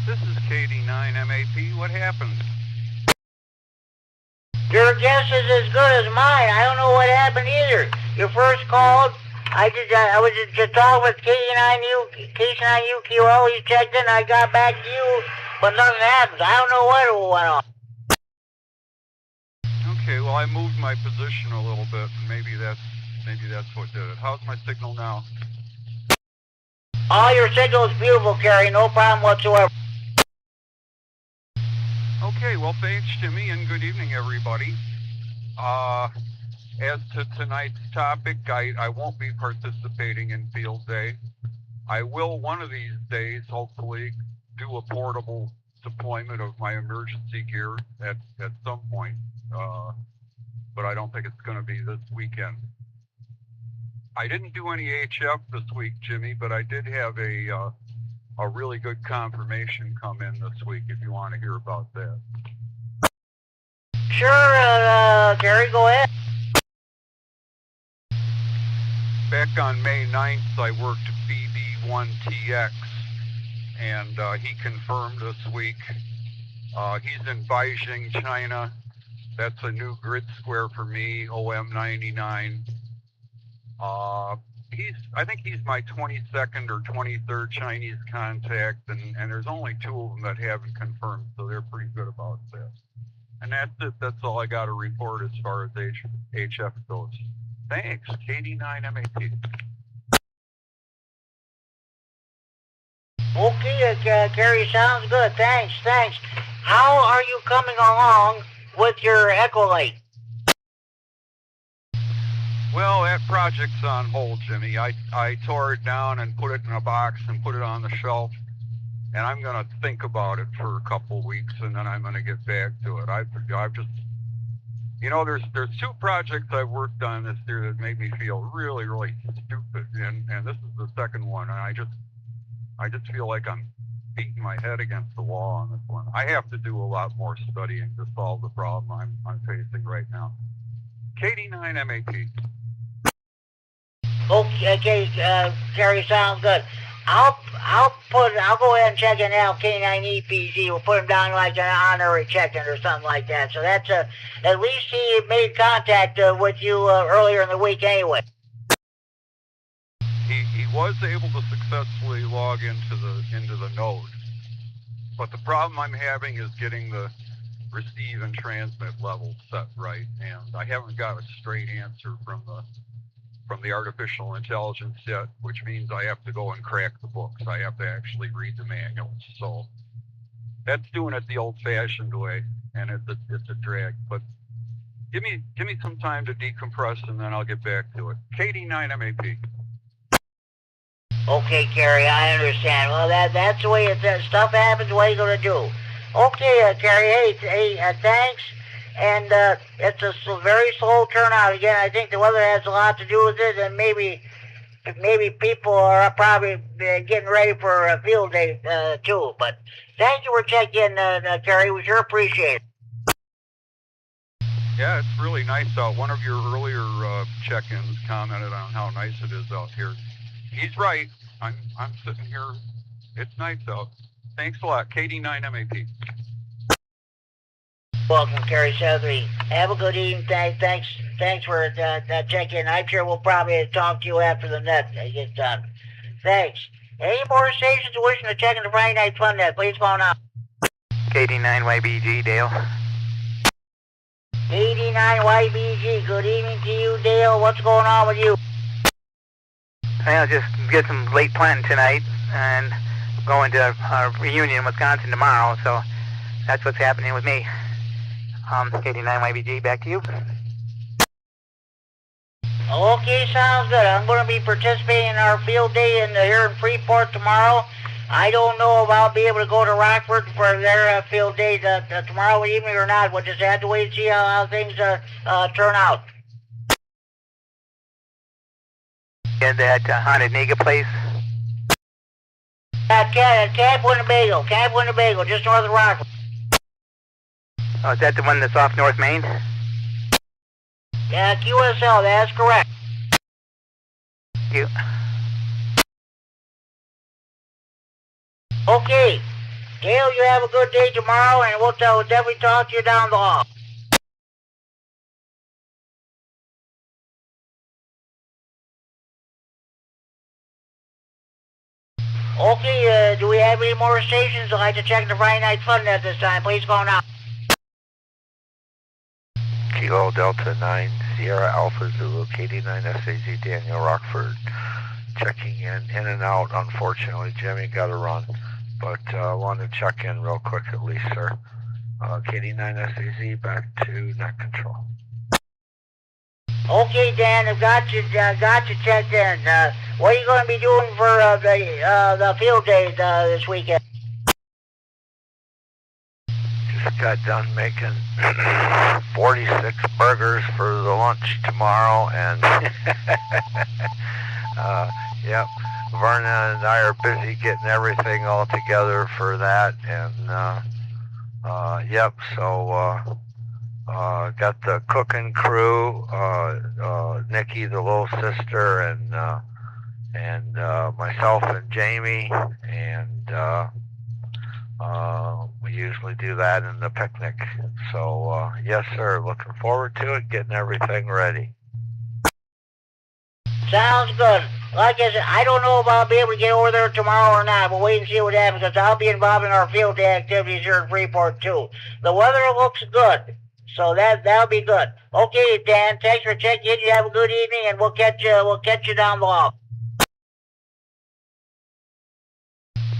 This is KD9MAP. What happened? Your guess is as good as mine. I don't know what happened either. You first called. I was just talking with KC9UQL. He checked in. I got back to you, but nothing happened. I don't know what went on. Okay, well, I moved my position a little bit, and maybe that's what did it. How's my signal now? Oh, your signal is beautiful, Kerry. No problem whatsoever. Okay, well, thanks, Jimmy, and good evening, everybody. As to tonight's topic, I won't be participating in field day. I will one of these days, hopefully, do a portable deployment of my emergency gear at some point, but I don't think it's going to be this weekend. I didn't do any HF this week, Jimmy, but I did have a really good confirmation come in this week, if you want to hear about that. Sure, Kerry, go ahead. Back on May 9th, I worked BD1TX, and he confirmed this week. He's in Beijing, China. That's a new grid square for me, OM99. I think he's my 22nd or 23rd Chinese contact, and there's only 2 of them that haven't confirmed, so they're pretty good about that. And that's it. That's all I got to report as far as HF goes. Thanks, KD9MAP. Okay, Kerry, sounds good. Thanks. How are you coming along with your Echo Light? Well, that project's on hold, Jimmy. I tore it down and put it in a box and put it on the shelf, and I'm going to think about it for a couple weeks, and then I'm going to get back to it. I've just, you know, there's 2 projects I've worked on this year that made me feel really, really stupid, and this is the second one, and I just feel like I'm beating my head against the wall on this one. I have to do a lot more studying to solve the problem I'm facing right now. KD9MAP. Okay, Kerry, sounds good. I'll go ahead and check in now K9EPZ. We'll put him down like an honorary check-in or something like that. So that's at least he made contact with you earlier in the week anyway. He was able to successfully log into the node, but the problem I'm having is getting the receive and transmit levels set right, and I haven't got a straight answer from the artificial intelligence yet, which means I have to go and crack the books. I have to actually read the manuals. So that's doing it the old-fashioned way, and it's a drag. But give me some time to decompress, and then I'll get back to it. KD9MAP. Okay, Kerry, I understand. Well, that's the way stuff happens. What are you gonna do? Okay, Kerry. Hey, thanks. And it's a very slow turnout again. I think the weather has a lot to do with it, and maybe people are probably getting ready for a field day too. But thank you for checking in, Kerry. We sure appreciate it. Yeah, it's really nice out. One of your earlier check-ins commented on how nice it is out here. He's right. I'm sitting here. It's nice out. Thanks a lot. KD9MAP. Welcome, Kerry Southey. Have a good evening. Thanks for that check-in. I'm sure we'll probably talk to you after the net gets done. Thanks. Any more stations wishing to check in the Friday Night Fun Net, please phone up. KD9YBG, Dale. KD9YBG, good evening to you, Dale. What's going on with you? I'll just get some late planting tonight and going to our reunion in Wisconsin tomorrow, so that's what's happening with me. KD9YBG, back to you. Okay, sounds good. I'm going to be participating in our field day here in Freeport tomorrow. I don't know if I'll be able to go to Rockford for their field day tomorrow evening or not. We'll just have to wait and see how things turn out. At that haunted Nega place? Camp Winnebago, just north of Rockford. Oh, is that the one that's off North Main? Yeah, QSL, that's correct. Thank you. Okay. Dale, you have a good day tomorrow, and we'll definitely talk to you down the hall. Okay, do we have any more stations? I'd like to check the Friday Night Fun Net this time. Please go now. Kilo Delta 9 Sierra Alpha Zulu KD9 SAZ Daniel Rockford checking in and out. Unfortunately, Jimmy got to run, but I wanted to check in real quick at least, sir. KD9 SAZ back to net control. Okay, Dan, I've got you checked in. What are you going to be doing for the field day this weekend? Just got done making 46 burgers for the lunch tomorrow, and yep, Vernon and I are busy getting everything all together for that, and yep, so got the cooking crew, Nikki, the little sister, and myself and Jamie, and we usually do that in the picnic. So yes, sir. Looking forward to it. Getting everything ready. Sounds good. Like I said, I don't know if I'll be able to get over there tomorrow or not. We'll wait and see what happens, because I'll be involved in our field day activities here in Freeport too. The weather looks good, so that'll be good. Okay, Dan, thanks for checking in. You have a good evening, and we'll catch you down below.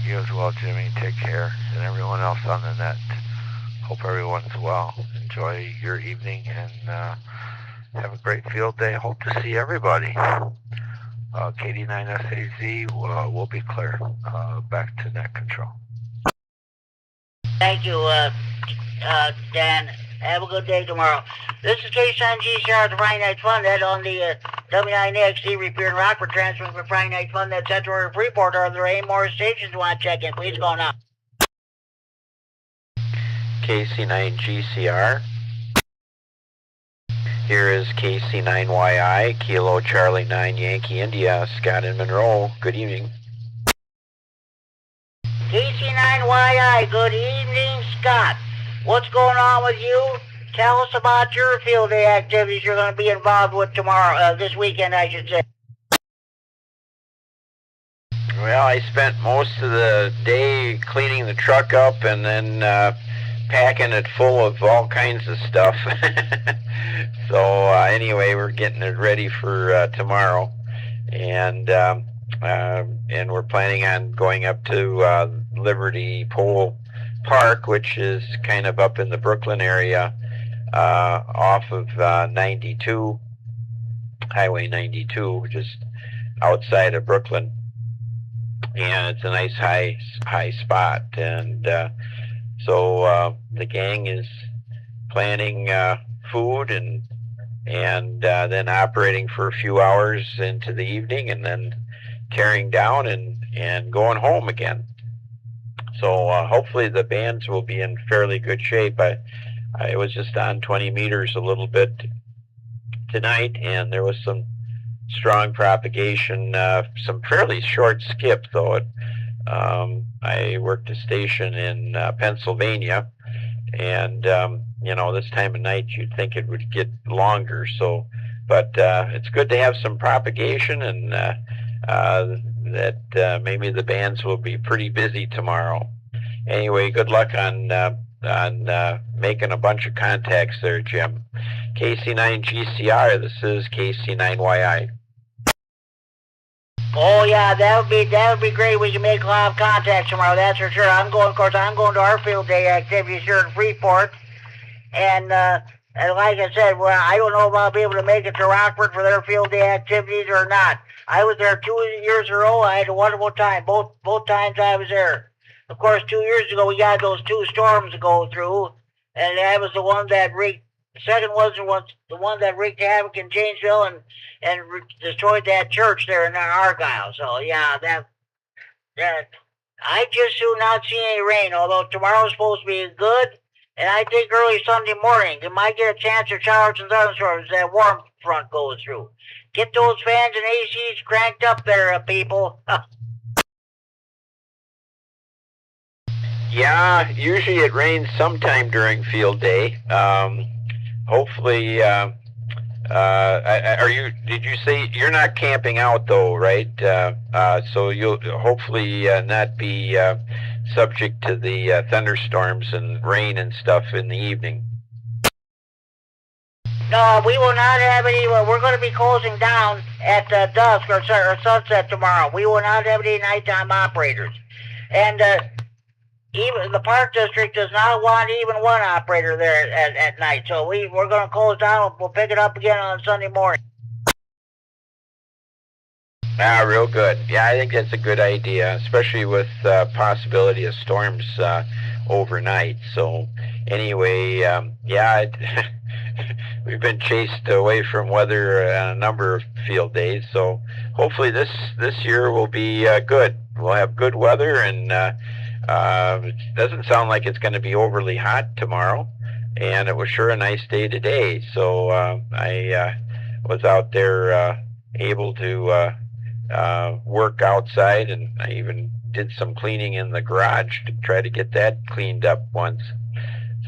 You as well, Jimmy. Take care, and everyone else on the net. Hope everyone's well. Enjoy your evening, and have a great field day. Hope to see everybody. KD9SAZ will be clear. Back to net control. Thank you, Dan. Have a good day tomorrow. This is K9GCR, the Friday Night Fun Net on the W9XC Repair in Rockford, transferring from Friday Night Fun Net Central Freeport. Are there any more stations you want to check in? Please go now. KC9GCR. Here is KC9YI, Kilo Charlie 9 Yankee India, Scott and Monroe. Good evening. KC9YI, good evening, Scott. What's going on with you? Tell us about your field day activities you're going to be involved with tomorrow, this weekend, I should say. Well, I spent most of the day cleaning the truck up and then packing it full of all kinds of stuff. So anyway, we're getting it ready for tomorrow, and we're planning on going up to Liberty Pole Park, which is kind of up in the Brooklyn area, off of 92, Highway 92, just outside of Brooklyn. And it's a nice high spot, and so the gang is planning food and then operating for a few hours into the evening, and then tearing down and going home again. So hopefully the bands will be in fairly good shape. I was just on 20 meters a little bit tonight, and there was some strong propagation, some fairly short skip though. I worked a station in Pennsylvania, and this time of night you'd think it would get longer. So, but it's good to have some propagation, and that maybe the bands will be pretty busy tomorrow. Anyway, good luck on making a bunch of contacts there, Jim. KC9GCR, this is KC9YI. Oh yeah, that would be great. We can make a lot of contacts tomorrow, that's for sure. I'm going to our field day activities here in Freeport, and like I said, well, I don't know if I'll be able to make it to Rockford for their field day activities or not. I was there 2 years in a row. I had a wonderful time, both times I was there. Of course, 2 years ago we got those two storms to go through, and that was the one that wreaked. The second was the one that wreaked havoc in Janesville and destroyed that church there in Argyle. So yeah, that I just do not see any rain. Although tomorrow's supposed to be good, and I think early Sunday morning you might get a chance of showers and thunderstorms as that warm front goes through. Get those fans and ACs cranked up there, people. Yeah, usually it rains sometime during field day. Hopefully, did you say you're not camping out though, right? So you'll hopefully not be subject to the thunderstorms and rain and stuff in the evening. No, we will not have any. We're going to be closing down at dusk or sunset tomorrow. We will not have any nighttime operators. And even the park district does not want even one operator there at night. So we're going to close down. We'll pick it up again on Sunday morning. Real good. Yeah, I think that's a good idea, especially with possibility of storms overnight. So anyway, yeah, we've been chased away from weather on a number of field days. So hopefully this year will be good. We'll have good weather, and it doesn't sound like it's going to be overly hot tomorrow. and it was sure a nice day today. So I was out there able to work outside, and I even did some cleaning in the garage to try to get that cleaned up once.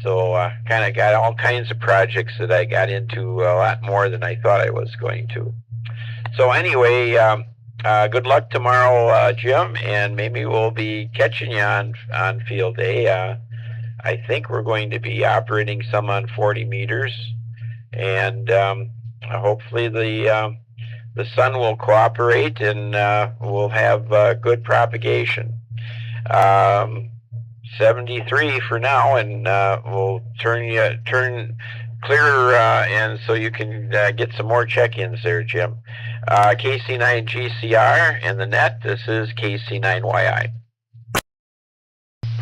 So kind of got all kinds of projects that I got into a lot more than I thought I was going to. So anyway, good luck tomorrow, Jim, and maybe we'll be catching you on field day. I think we're going to be operating some on 40 meters, and hopefully the sun will cooperate, and we'll have good propagation. 73 for now, and we'll turn clear, and so you can get some more check-ins there, Jim. KC9GCR in the net. This is KC9YI.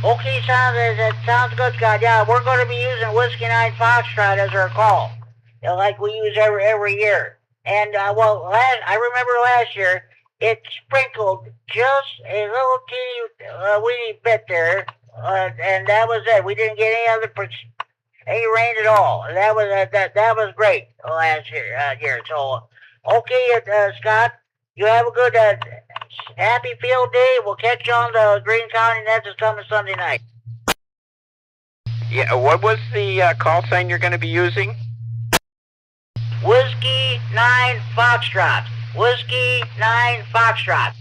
Okay, that sounds good, Scott. Yeah, we're going to be using Whiskey 9 Foxtrot as our call, like we use every year. And I remember last year it sprinkled just a little teeny weeny bit there, and that was it. We didn't get any rain at all. That was great last year. So, okay, Scott, you have a good happy field day. We'll catch you on the Green County Nets this coming Sunday night. Yeah, what was the call sign you're going to be using? Whiskey 9 Foxtrot. Whiskey 9 Foxtrot.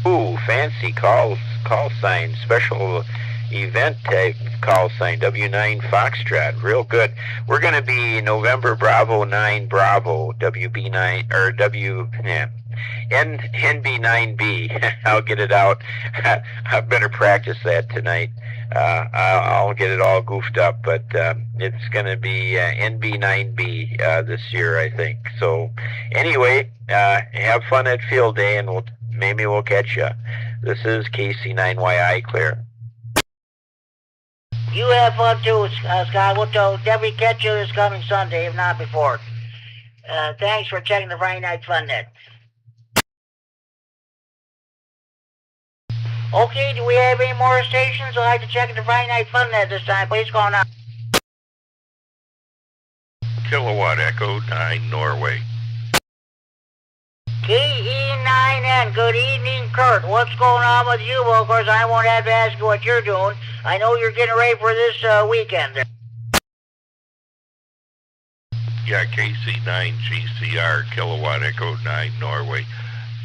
Ooh, fancy call sign, special event type call sign, W9 Foxtrot, real good. We're going to be November Bravo 9 Bravo, WB9, or NB9B. I'll get it out. I better practice that tonight. I'll get it all goofed up, but it's going to be NB9B this year, I think. So anyway, have fun at field day, and maybe we'll catch you. This is KC9YI clear. You have fun too, Scott. We'll definitely catch you this coming Sunday, if not before. Thanks for checking the Friday Night Fun Net. Okay, do we have any more stations who'd like to check the Friday Night Fun Net this time? Please call now. Kilowatt Echo 9 Norway. KE9N, good evening, Kurt. What's going on with you? Well, of course, I won't have to ask you what you're doing. I know you're getting ready for this weekend there. Yeah, KC9GCR, Kilowatt Echo 9 Norway.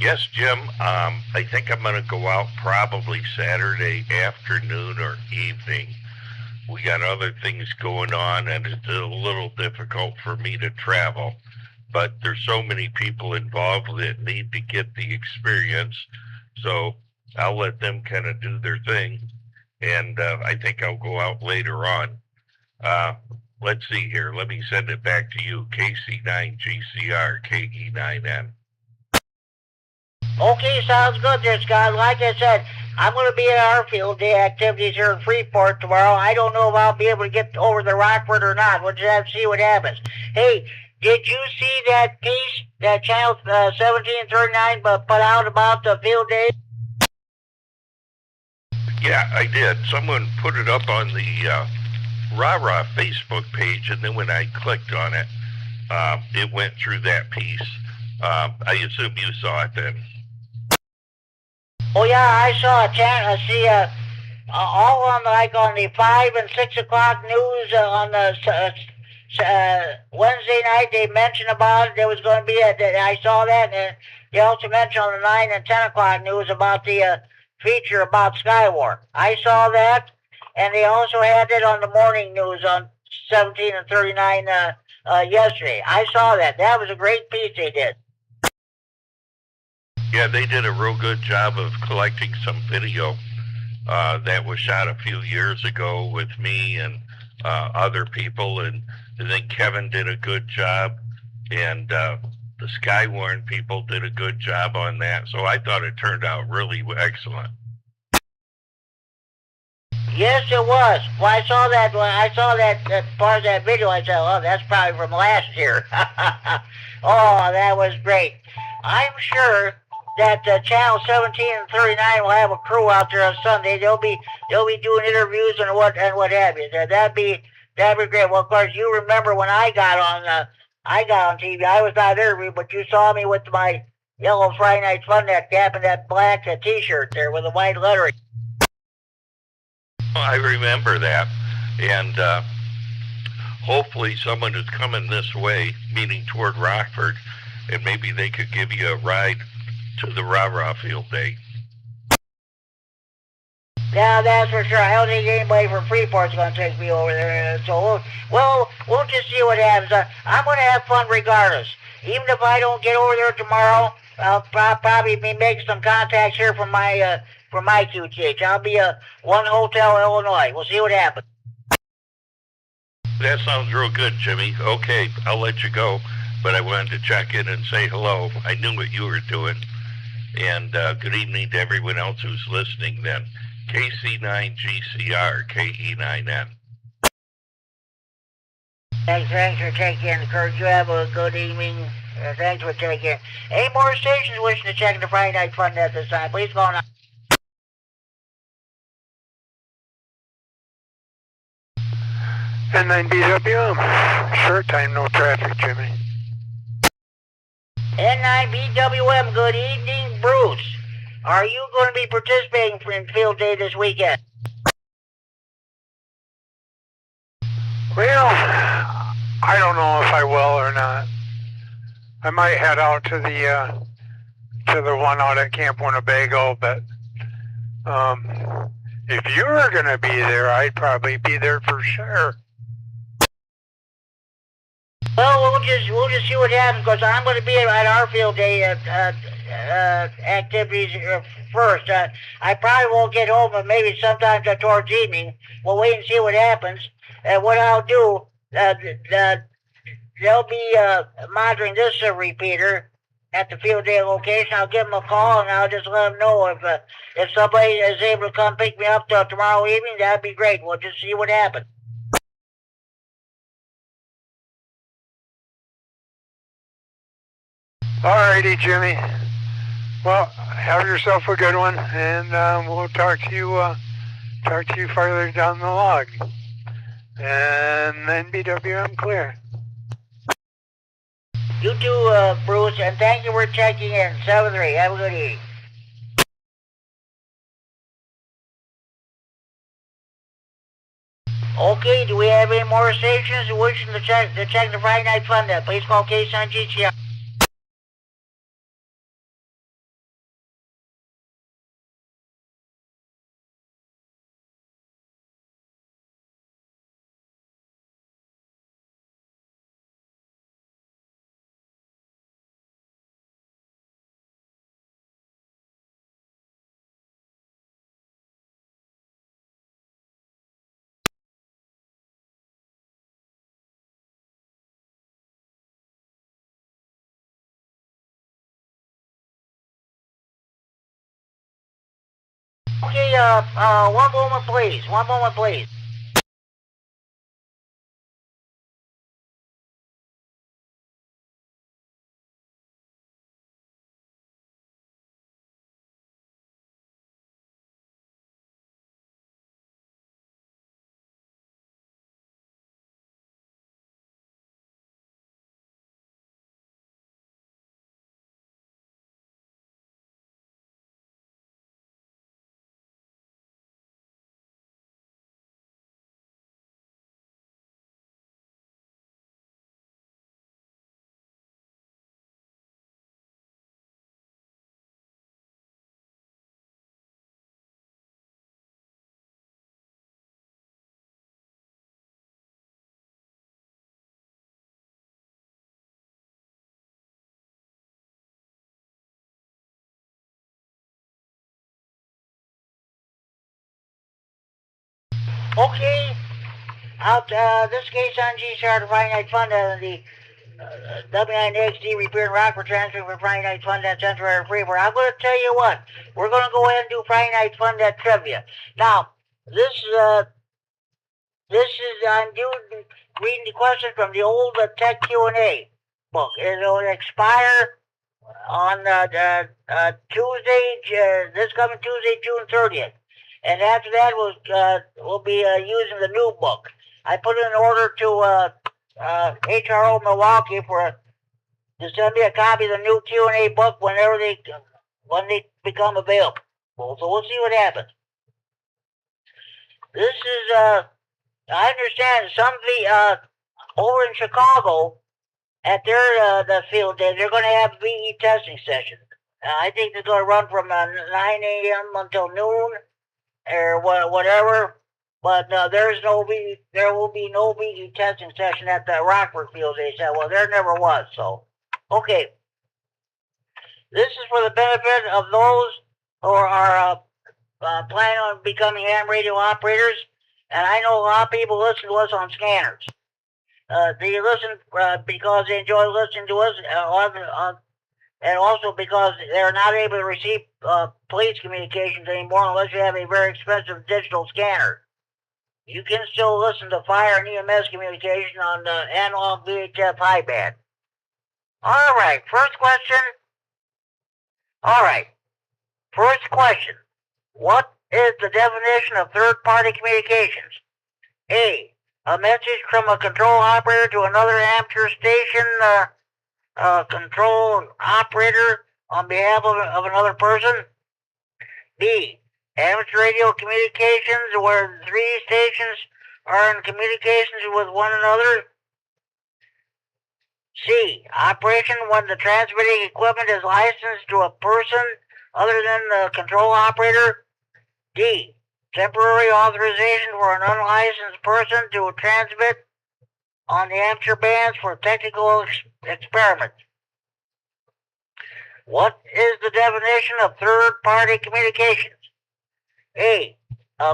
Yes, Jim, I think I'm going to go out probably Saturday afternoon or evening. We got other things going on, and it's a little difficult for me to travel. But there's so many people involved that need to get the experience, so I'll let them kind of do their thing, and I think I'll go out later on. Let's see here. Let me send it back to you. KC9GCR, KE9N. Okay, sounds good there, Scott. Like I said, I'm going to be at our field day activities here in Freeport tomorrow. I don't know if I'll be able to get over to Rockford or not. We'll just have to see what happens. Hey, did you see that piece that Channel 1739 put out about the field day? Yeah, I did. Someone put it up on the Rah-Rah Facebook page, and then when I clicked on it, it went through that piece. I assume you saw it then. Oh yeah, I saw a channel. See, all on the 5 and 6 o'clock news on the Wednesday night. They mentioned about it. There was going to be I saw that, and they also mentioned on the 9 and 10 o'clock news about the feature about Skywar. I saw that, and they also had it on the morning news on 17 and 39 yesterday. I saw that. That was a great piece they did. Yeah, they did a real good job of collecting some video that was shot a few years ago with me and other people, and then Kevin did a good job, and the Skywarn people did a good job on that. So I thought it turned out really excellent. Yes, it was. Well, I saw that part of that video. I said, "Oh, that's probably from last year." Oh, that was great. I'm sure that channel 17 and 39 will have a crew out there on Sunday. They'll be doing interviews and what have you. That'd be great. Well, of course, you remember when I got on TV. I was not interviewed, but you saw me with my yellow Friday Night Fun Net cap and that black T-shirt there with the white lettering. I remember that, and hopefully someone is coming this way, meaning toward Rockford, and maybe they could give you a ride to the Rah-Rah Field Day. Yeah, that's for sure. I don't think anybody from Freeport's going to take me over there. So we'll just see what happens. I'm going to have fun regardless. Even if I don't get over there tomorrow, I'll probably be making some contacts here from my QTH. I'll be One Hotel, Illinois. We'll see what happens. That sounds real good, Jimmy. Okay, I'll let you go, but I wanted to check in and say hello. I knew what you were doing. And good evening to everyone else who's listening then. KC9GCR, KE9N. Thanks for taking, Kurt. You have a good evening. Thanks for taking. Any more stations wishing to check the Friday Night Fun at this time? Please go on. N9BWM. Short time, no traffic, Jimmy. N9BWM, good evening, Bruce. Are you going to be participating in Field Day this weekend? Well, I don't know if I will or not. I might head out to the one out at Camp Winnebago, but if you were going to be there, I'd probably be there for sure. Well, we'll just see what happens, because I'm going to be at our Field Day activities first. I probably won't get home, but maybe sometime towards evening. We'll wait and see what happens. And what I'll do, they'll be monitoring this repeater at the Field Day location. I'll give them a call, and I'll just let them know if somebody is able to come pick me up tomorrow evening. That'd be great. We'll just see what happens. Alrighty, Jimmy. Well, have yourself a good one, and we'll talk to you farther down the log. And then BWM clear. You too, Bruce, and thank you for checking in. 7-3. Have a good evening. Okay, do we have any more stations wishing to check the Friday Night Fun Net? Please call KC9GCR. Okay, one moment, please. One moment, please. Okay, this case on GCR to Friday Night Fun, the W9XD repair and rock for transferring for Friday Night Fun, that temporary Freeport. I'm going to tell you what, we're going to go ahead and do Friday Night Fun, that trivia. Now, this is, I'm reading the questions from the old Tech Q&A book. It'll expire on Tuesday, this coming Tuesday, June 30th. And after that, we'll be using the new book. I put in an order to HRO Milwaukee to send me a copy of the new Q&A book when they become available. So we'll see what happens. This is I understand over in Chicago at their the field day, they're going to have VE testing sessions. I think they're going to run from 9 a.m. until noon or whatever. But there will be no VE testing session at the Rockford field day. Said, well, there never was. So, okay. This is for the benefit of those who are planning on becoming ham radio operators. And I know a lot of people listen to us on scanners. They listen because they enjoy listening to us, and also because they're not able to receive police communications anymore unless you have a very expensive digital scanner. You can still listen to fire and EMS communication on the analog VHF high band. All right, first question. All right, first question. What is the definition of third-party communications? A message from a control operator to another amateur station control operator on behalf of another person. B, amateur radio communications where three stations are in communications with one another. C, operation when the transmitting equipment is licensed to a person other than the control operator. D, temporary authorization for an unlicensed person to transmit on the amateur bands for technical experiments. What is the definition of third-party communications? A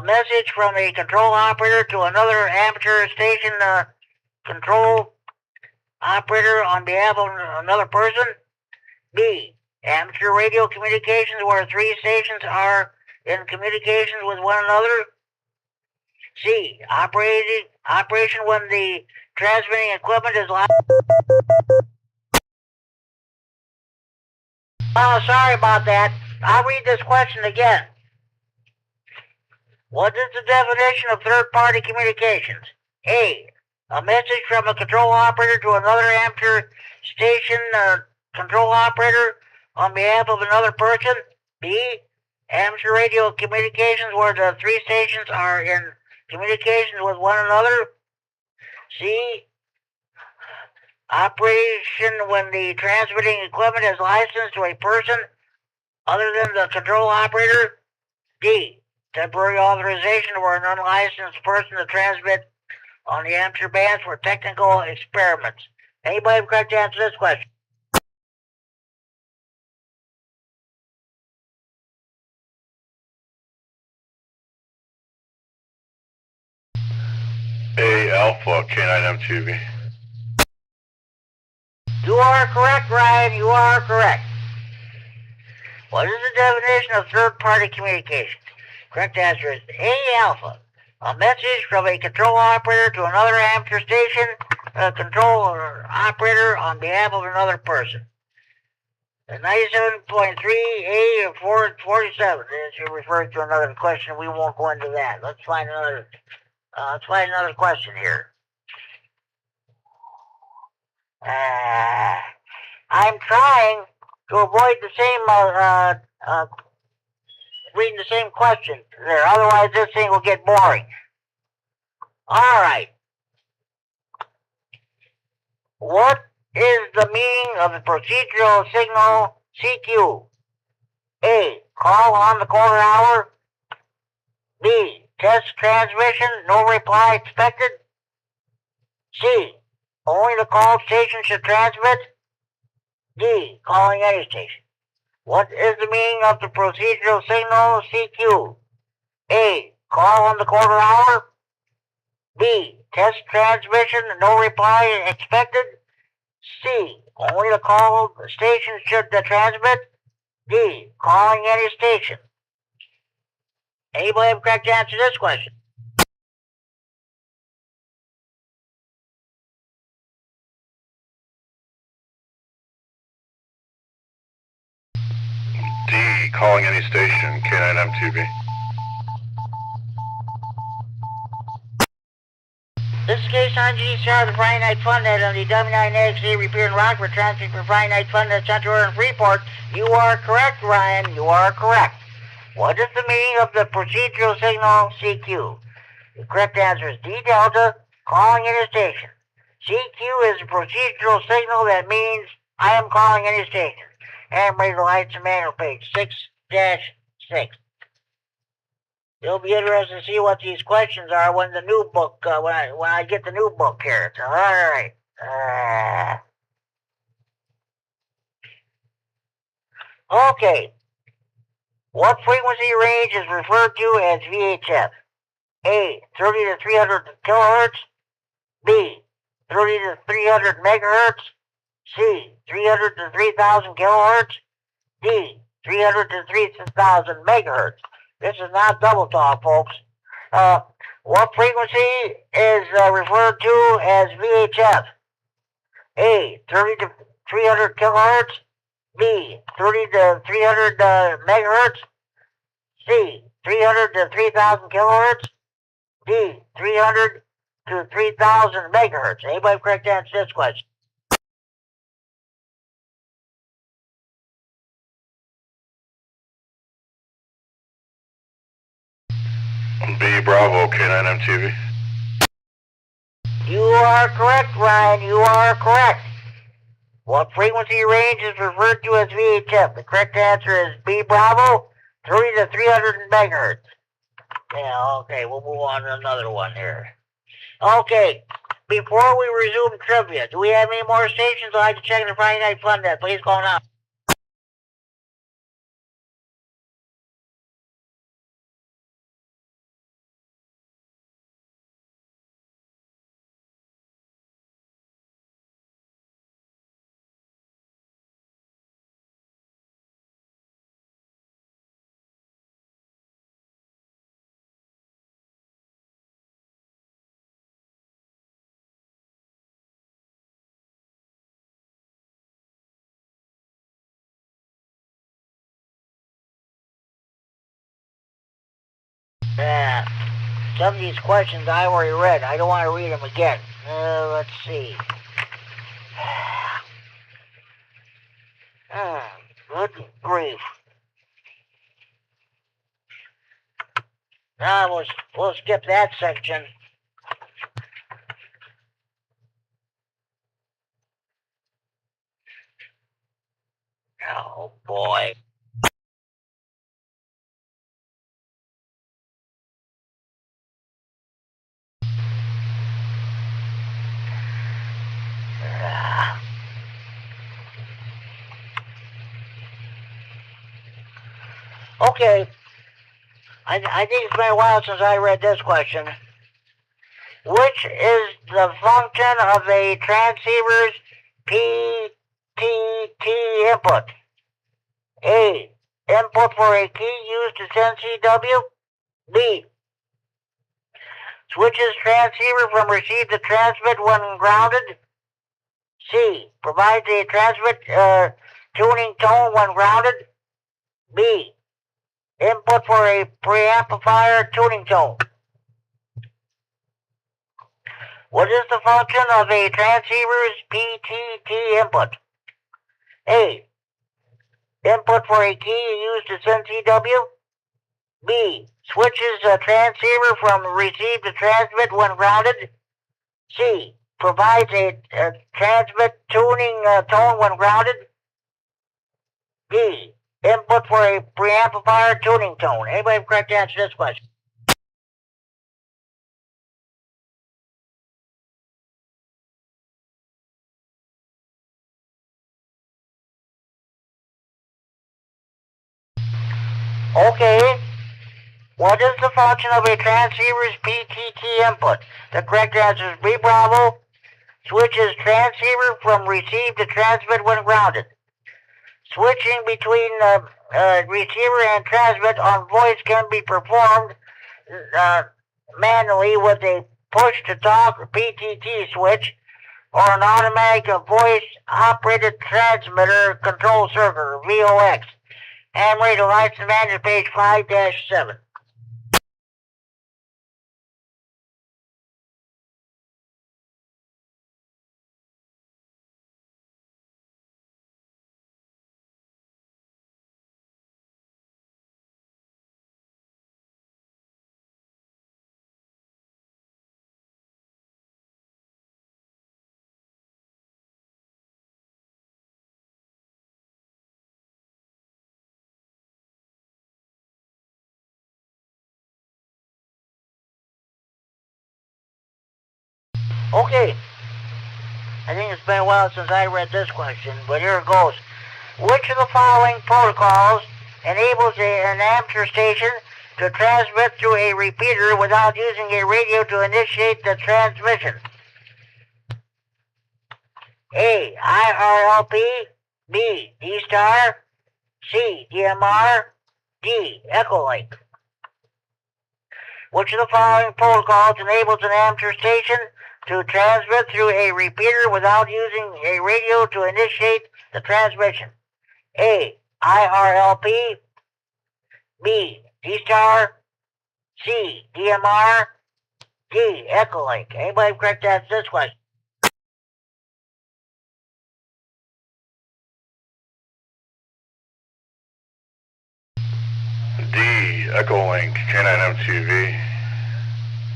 message from a control operator to another amateur station control operator on behalf of another person. B, amateur radio communications where three stations are in communications with one another. C, operation when the transmitting equipment is live. Oh, sorry about that. I'll read this question again. What is the definition of third-party communications? A message from a control operator to another amateur station control operator on behalf of another person. B, amateur radio communications where the three stations are in communications with one another. C, operation when the transmitting equipment is licensed to a person other than the control operator. D, temporary authorization for an unlicensed person to transmit on the amateur bands for technical experiments. Anybody would like to answer this question? A Alpha K9 MTV. You are correct, Ryan. You are correct. What is the definition of third-party communications? Correct answer is A Alpha. A message from a control operator to another amateur station control operator on behalf of another person. 97.3 A 447. As you referred to another question, we won't go into that. Let's find another question here. I'm trying to avoid the same reading the same question there. Otherwise, this thing will get boring. All right. What is the meaning of the procedural signal CQ? A, call on the quarter hour. B, test transmission, no reply expected. C, only the called station should transmit. D, calling any station. What is the meaning of the procedural signal CQ? A, call on the quarter hour. B, test transmission, no reply expected. C, only the called station should transmit. D, calling any station. Anybody have a correct answer to this question? calling any station, K9MTV. This is KSON-GCR, the Friday Night Fun Net on the W9XA Repair in Rockford, transmitting for Friday Night Fun Net Central and Freeport. You are correct, Ryan. You are correct. What is the meaning of the procedural signal CQ? The correct answer is D Delta, calling in a station. CQ is a procedural signal that means I am calling in a station. And read the lights and manual page 6-6. You'll be interested to see what these questions are when the new book, when I get the new book here. So, all right. Okay. What frequency range is referred to as VHF? A, 30 to 300 kilohertz. B, 30 to 300 megahertz. C, 300 to 3,000 kilohertz. D, 300 to 3,000 megahertz. This is not double talk, folks. What frequency is referred to as VHF? A, 30 to 300 kilohertz. B, 30 to 300 megahertz. C, 300 to 3,000 kilohertz. D, 300 to 3,000 megahertz. Anybody correct answer this question? B, Bravo, K9MTV. You are correct, Ryan. You are correct. What frequency range is referred to as VHF? The correct answer is B, Bravo, 30 to 300 megahertz. Yeah, okay, we'll move on to another one here. Okay, before we resume trivia, do we have any more stations I'd like to check in the Friday Night Fun Net? Please call now. Yeah, some of these questions I already read. I don't want to read them again. Let's see. Good grief. Now we'll skip that section. Oh boy. Okay. I think it's been a while since I read this question. Which is the function of a transceiver's PTT input? A, input for a key used to send CW. B, switches transceiver from receive to transmit when grounded. C, provides a transmit tuning tone when grounded. B, input for a preamplifier tuning tone. What is the function of a transceiver's PTT input? A, input for a key used to send CW. B, switches a transceiver from receive to transmit when grounded. C, provides a transmit tuning tone when grounded. D, input for a preamplifier tuning tone. Anybody have correct answer to this question? Okay. What is the function of a transceiver's PTT input? The correct answer is B, Bravo. Switches transceiver from receive to transmit when grounded. Switching between receiver and transmit on voice can be performed manually with a push-to-talk PTT switch or an automatic voice-operated transmitter control circuit, or VOX. Ham radio license manager, page 5-7. Okay. I think it's been a while since I read this question, but here it goes. Which of the following protocols enables an amateur station to transmit through a repeater without using a radio to initiate the transmission? A. IRLP. B. D-Star. C. DMR. D. Echolink. Which of the following protocols enables an amateur station to transmit through a repeater without using a radio to initiate the transmission? A. IRLP. B. D-Star. C. DMR. D. Echolink. Anybody correct answer this question? D, Echolink, K9 MTV.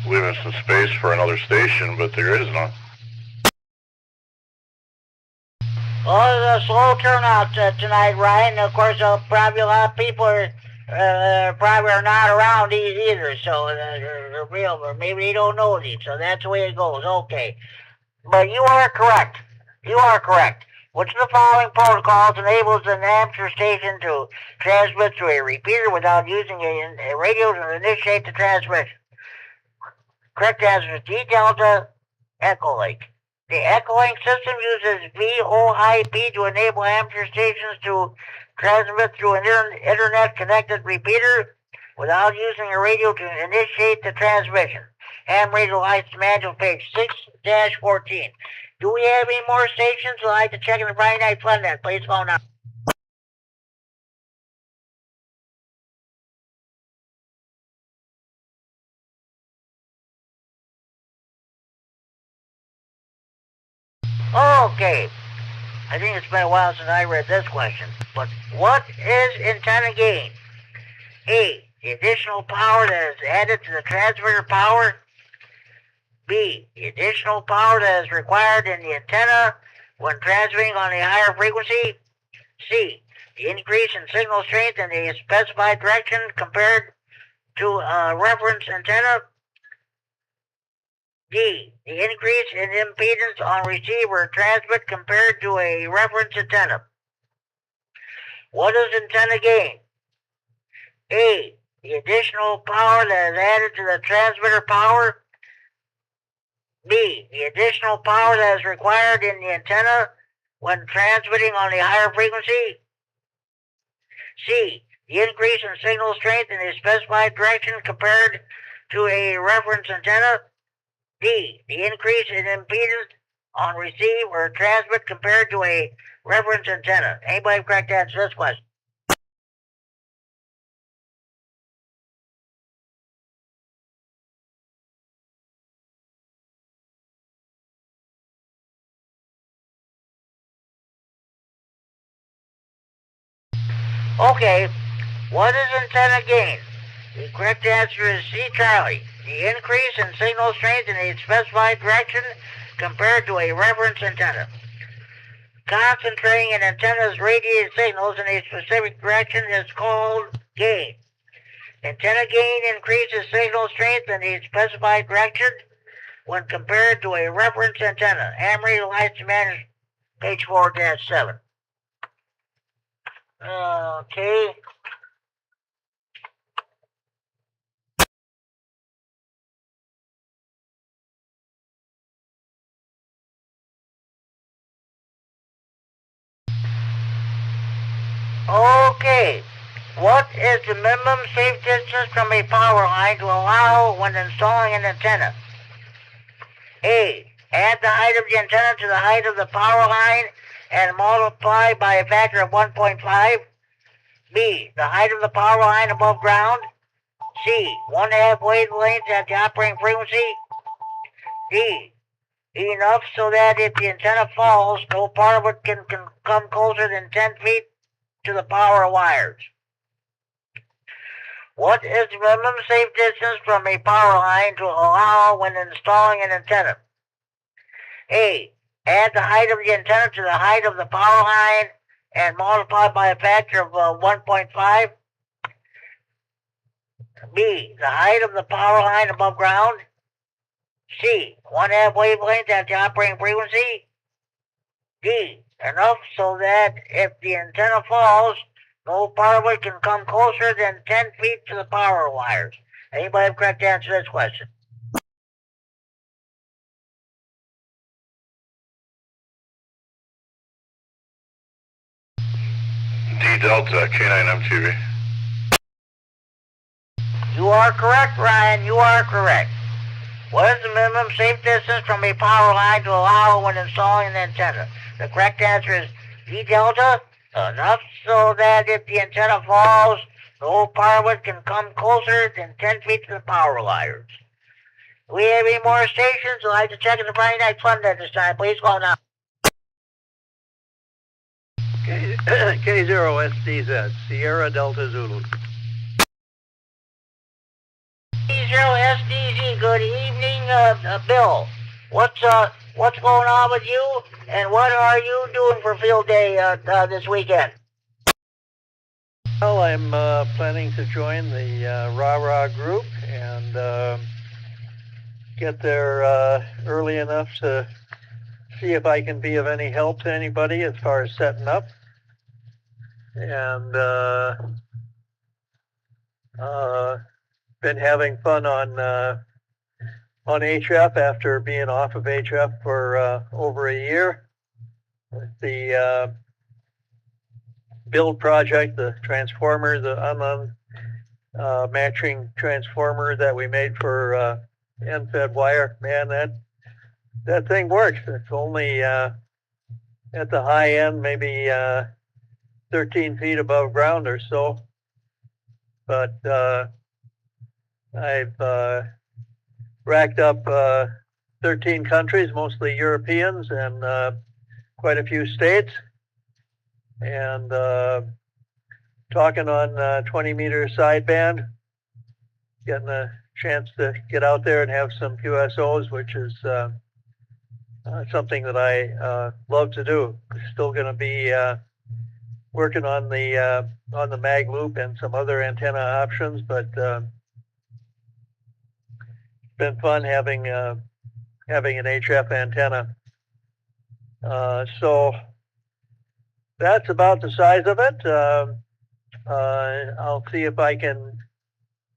Leaving some space for another station, but there is none. Well, it's a slow turnout tonight, Ryan. Of course, probably a lot of people probably are not around either, so they're real, or maybe they don't know these, so that's the way it goes. Okay. But you are correct. You are correct. Which of the following protocols enables an amateur station to transmit through a repeater without using a radio to initiate the transmission? Correct answer is D Delta Echolink. The Echolink system uses VoIP to enable amateur stations to transmit through an internet-connected repeater without using a radio to initiate the transmission. Ham radio license manual, page 6-14. Do we have any more stations? I'd like to check in the Friday Night Fun Net. Please go now. Okay. I think it's been a while since I read this question. But what is antenna gain? A. The additional power that is added to the transmitter power. B. The additional power that is required in the antenna when transmitting on a higher frequency. C. The increase in signal strength in a specified direction compared to a reference antenna. D. The increase in impedance on receive or transmit compared to a reference antenna. What is antenna gain? A. The additional power that is added to the transmitter power. B. The additional power that is required in the antenna when transmitting on a higher frequency. C. The increase in signal strength in a specified direction compared to a reference antenna. D. The increase in impedance on receive or transmit compared to a reference antenna. Anybody correct answer this question? Okay, what is antenna gain? The correct answer is C, Charlie. The increase in signal strength in a specified direction compared to a reference antenna. Concentrating an antenna's radiated signals in a specific direction is called gain. Antenna gain increases signal strength in a specified direction when compared to a reference antenna. Ham radio license manual, page 4-7. Okay. Okay. What is the minimum safe distance from a power line to allow when installing an antenna? A. Add the height of the antenna to the height of the power line and multiply by a factor of 1.5. B, the height of the power line above ground. C, 1/2 wavelength at the operating frequency. D, enough so that if the antenna falls, no part of it can come closer than 10 feet to the power wires. What is the minimum safe distance from a power line to allow when installing an antenna? A, add the height of the antenna to the height of the power line and multiply by a factor of 1.5. B, the height of the power line above ground. C, 1/2 wavelength at the operating frequency. D, enough so that if the antenna falls, no part of it can come closer than 10 feet to the power wires. Anybody have correct answer to this question? D Delta, K9 MTV. You are correct, Ryan. You are correct. What is the minimum safe distance from a power line to allow when installing an antenna? The correct answer is D Delta, enough so that if the antenna falls, the whole part of it can come closer than 10 feet to the power wires. Do we have any more stations? I'd like to check in the Friday Night Fun at this time. Please call now. K0SDZ, Sierra Delta Zulu. K0SDZ, good evening, Bill. What's going on with you, and what are you doing for field day this weekend? Well, I'm planning to join the Rah-Rah group and get there early enough to see if I can be of any help to anybody as far as setting up. And been having fun on HF after being off of HF for over a year. With the build project, the transformer, the matching transformer that we made for end-fed wire, man, that thing works. It's only at the high end, maybe 13 feet above ground or so. But I've racked up 13 countries, mostly Europeans, and quite a few states. And talking on 20-meter sideband, getting a chance to get out there and have some QSOs, which is something that I love to do. Still going to be working on the mag loop and some other antenna options, but it's been fun having an HF antenna. So that's about the size of it. I'll see if I can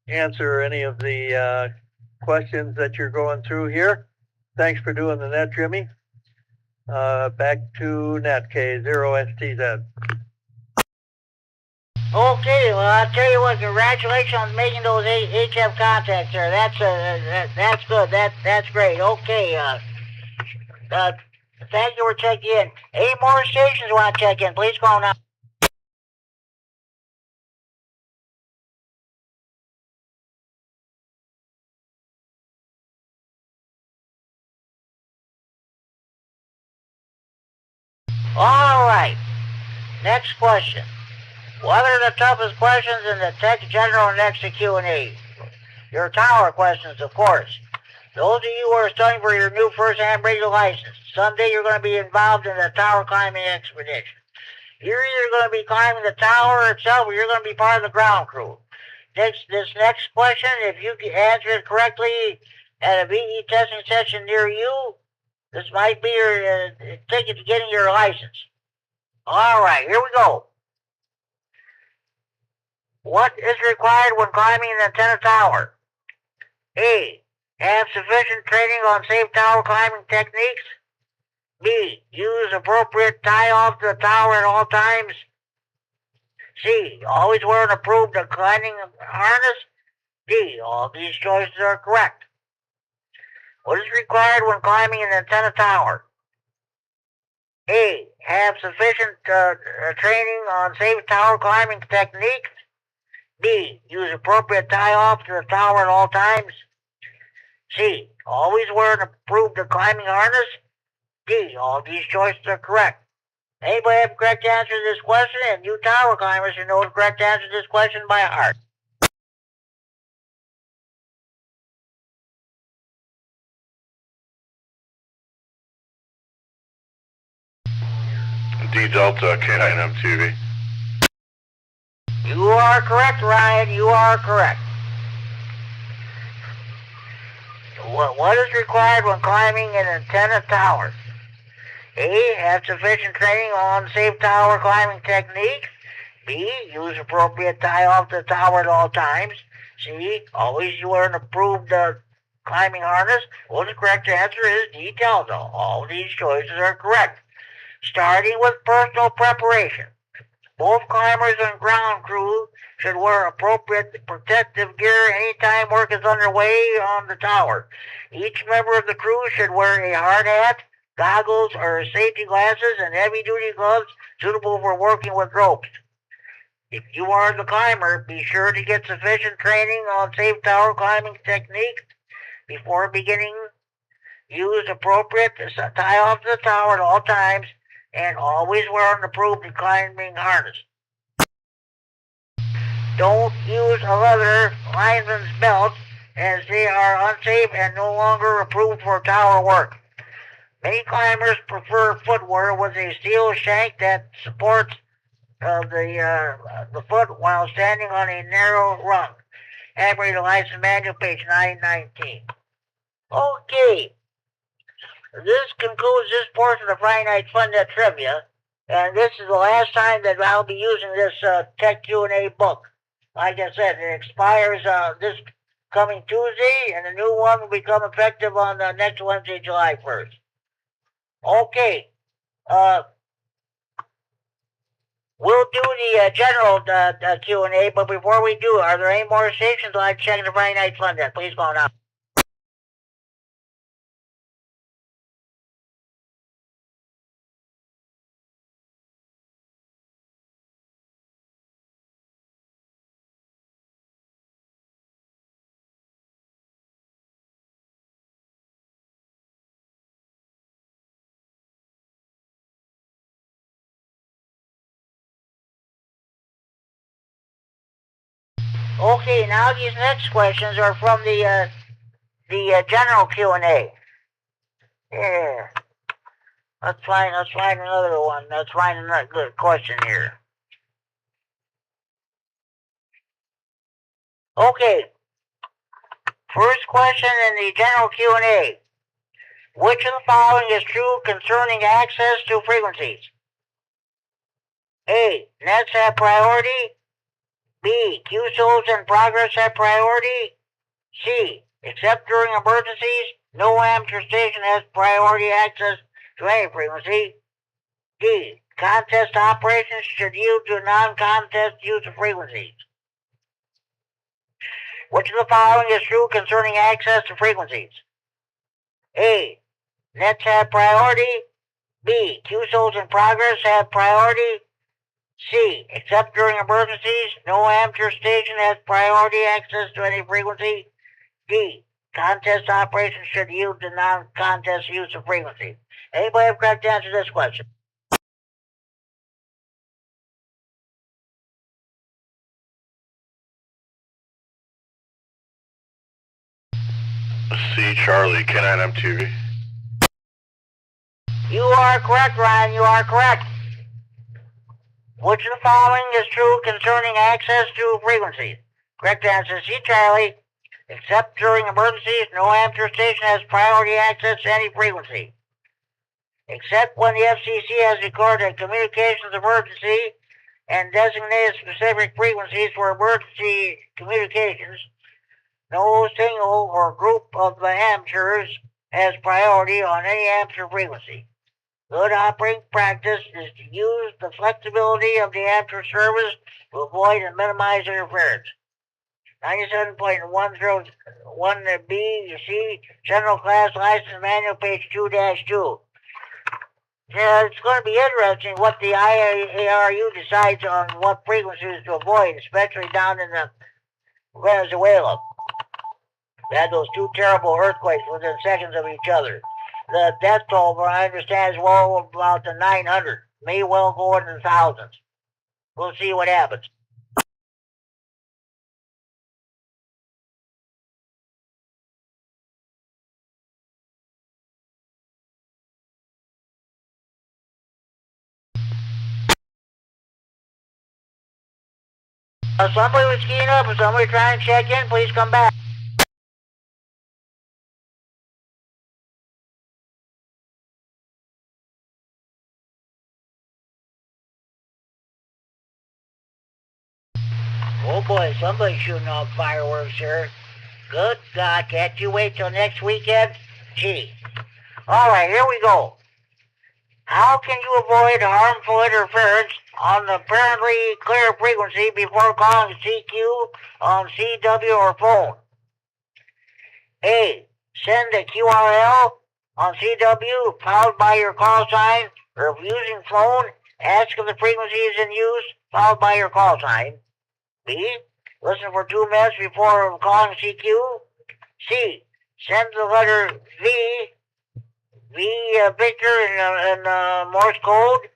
answer any of the questions that you're going through here. Thanks for doing the net, Jimmy. Back to net, K0STZ. Okay, well, I'll tell you what, congratulations on making those HF contacts there. That's good. That's great. Okay, thank you for checking in. Any more stations you want to check in, please call now. All right, next question. What are the toughest questions in the Tech General next to Q&A? Your tower questions, of course. Those of you who are studying for your new first-hand radio license, someday you're going to be involved in a tower climbing expedition. You're either going to be climbing the tower itself or you're going to be part of the ground crew. This next question, if you answer it correctly at a VE testing session near you, this might be your ticket to getting your license. All right, here we go. What is required when climbing an antenna tower? A, have sufficient training on safe tower climbing techniques. B, use appropriate tie-off to the tower at all times. C, always wear an approved climbing harness. D, all these choices are correct. What is required when climbing an antenna tower? A. Have sufficient training on safe tower climbing techniques. B. Use appropriate tie-off to the tower at all times. C. Always wear an approved climbing harness. D. All these choices are correct. Anybody have a correct answer to this question? And you tower climbers should know the correct answer to this question by heart. D Delta K9 MTV. You are correct, Ryan. You are correct. What is required when climbing an antenna tower? A. Have sufficient training on safe tower climbing techniques. B. Use appropriate tie-off to the tower at all times. C. Always wear an approved climbing harness. Well, the correct answer is D. Delta. All these choices are correct. Starting with personal preparation. Both climbers and ground crew should wear appropriate protective gear anytime work is underway on the tower. Each member of the crew should wear a hard hat, goggles or safety glasses, and heavy-duty gloves suitable for working with ropes. If you are the climber, be sure to get sufficient training on safe tower climbing techniques before beginning. Use appropriate tie-off to the tower at all times, and always wear an approved climbing harness. Don't use a leather lineman's belt, as they are unsafe and no longer approved for tower work. Many climbers prefer footwear with a steel shank that supports the foot while standing on a narrow rung. Operator license manual, page 919. Okay. This concludes this portion of Friday Night Fun Net Trivia, and this is the last time that I'll be using this Tech Q&A book. Like I said, it expires this coming Tuesday, and the new one will become effective on next Wednesday, July 1st. Okay. We'll do the general Q&A, but before we do, are there any more stations like checking the Friday Night Fun Net? Please go on out. Okay, now these next questions are from the general Q&A. Yeah. Let's find another one. Let's find another good question here. Okay. First question in the general Q&A. Which of the following is true concerning access to frequencies? A. Nets have priority. B. QSOs in progress have priority. C. Except during emergencies, no amateur station has priority access to any frequency. D. Contest operations should yield to non-contest use of frequencies. Which of the following is true concerning access to frequencies? A. Nets have priority. B. QSOs in progress have priority. C. Except during emergencies, no amateur station has priority access to any frequency. D. Contest operations should yield to non-contest use of frequency. Anybody have a correct answer to this question? C Charlie K9 MTV. You are correct, Ryan. You are correct. Which of the following is true concerning access to frequencies? Correct answer, C Charlie. Except during emergencies, no amateur station has priority access to any frequency. Except when the FCC has recorded a communications emergency and designated specific frequencies for emergency communications, no single or group of the amateurs has priority on any amateur frequency. Good operating practice is to use the flexibility of the amateur service to avoid and minimize interference. 97.101B, C, General Class License Manual, page 2-2. Yeah, it's going to be interesting what the IARU decides on what frequencies to avoid, especially down in the Venezuela. They had those two terrible earthquakes within seconds of each other. The death toll, I understand, is well about the 900. May well go into the thousands. We'll see what happens. Somebody was keying up. If somebody trying to check in, please come back. Oh boy, somebody's shooting off fireworks here. Good God, can't you wait till next weekend? Gee. All right, here we go. How can you avoid harmful interference on the apparently clear frequency before calling CQ on CW or phone? A. Send a QRL on CW followed by your call sign, or if using phone, ask if the frequency is in use followed by your call sign. B. Listen for 2 minutes before calling CQ. C. Send the letter V Victor in Morse code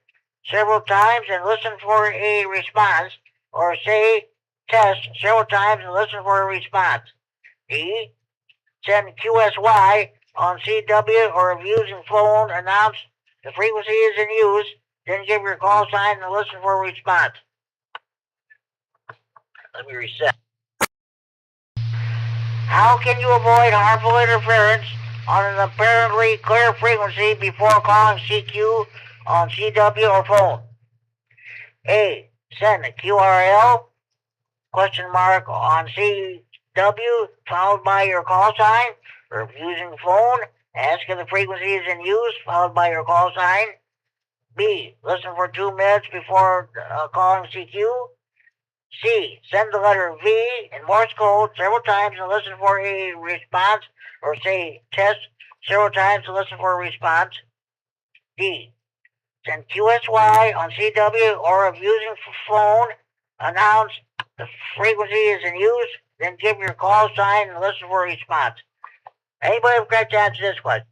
several times and listen for a response, or say test several times and listen for a response. D. Send QSY on CW, or if using phone, announce the frequency is in use, then give your call sign and listen for a response. Let me reset. How can you avoid harmful interference on an apparently clear frequency before calling CQ on CW or phone? A. Send a QRL question mark on CW followed by your call sign, or if using phone, ask if the frequency is in use followed by your call sign. B. Listen for 2 minutes before calling CQ. C. Send the letter V in Morse code several times and listen for a response, or say test several times and listen for a response. D. Send QSY on CW, or if using phone, announce the frequency is in use, then give your call sign and listen for a response. Anybody have got to answer this question?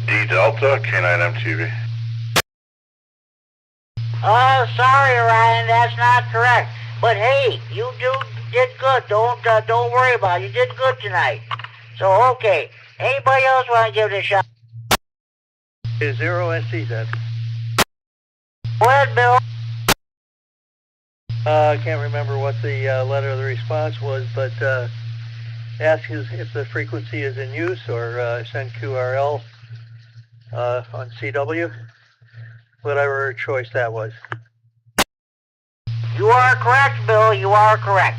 D Delta, K9 MTV. Oh, sorry, Ryan, that's not correct. But hey, you did good. Don't worry about it. You did good tonight. So okay. Anybody else want to give it a shot? Is 0SC then? Go ahead, Bill. I can't remember what the letter of the response was, but ask if the frequency is in use, or send QRL on CW, whatever choice that was. You are correct, Bill. You are correct.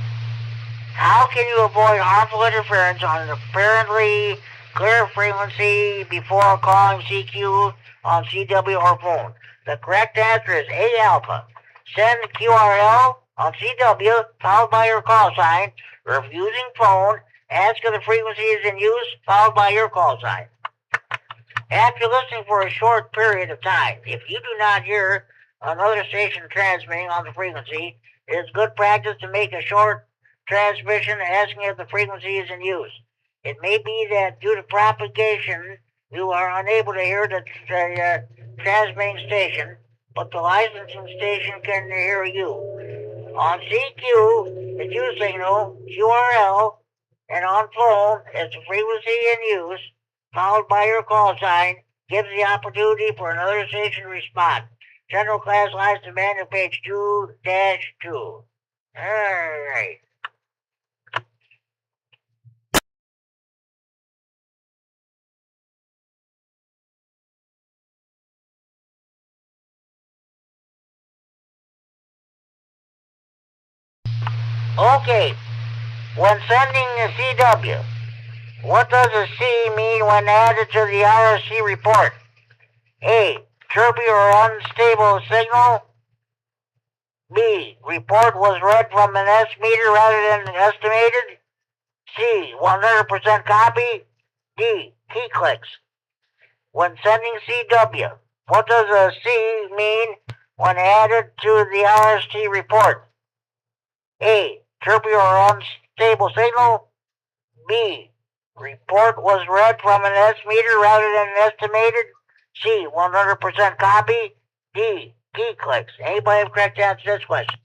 How can you avoid harmful interference on an apparently clear frequency before calling CQ on CW or phone? The correct answer is A alpha. Send QRL on CW followed by your call sign, or if using phone, ask if the frequency is in use followed by your call sign. After listening for a short period of time, if you do not hear another station transmitting on the frequency, it is good practice to make a short transmission asking if the frequency is in use. It may be that due to propagation, you are unable to hear the transmitting station, but the licensing station can hear you. On CQ, the Q signal, QRL, and on phone, it's the frequency in use, followed by your call sign, gives the opportunity for another station to respond. General class lines to manual page 2-2. All right. Okay. When sending a CW, what does a C mean when added to the IRC report? A. Chirpy or unstable signal. B, report was read from an S meter rather than estimated. C, 100% copy. D, key clicks. When sending CW, what does a C mean when added to the RST report? A, chirpy or unstable signal. B, report was read from an S meter rather than estimated. C, 100% copy. D, key clicks. Anybody have correct answer to this question?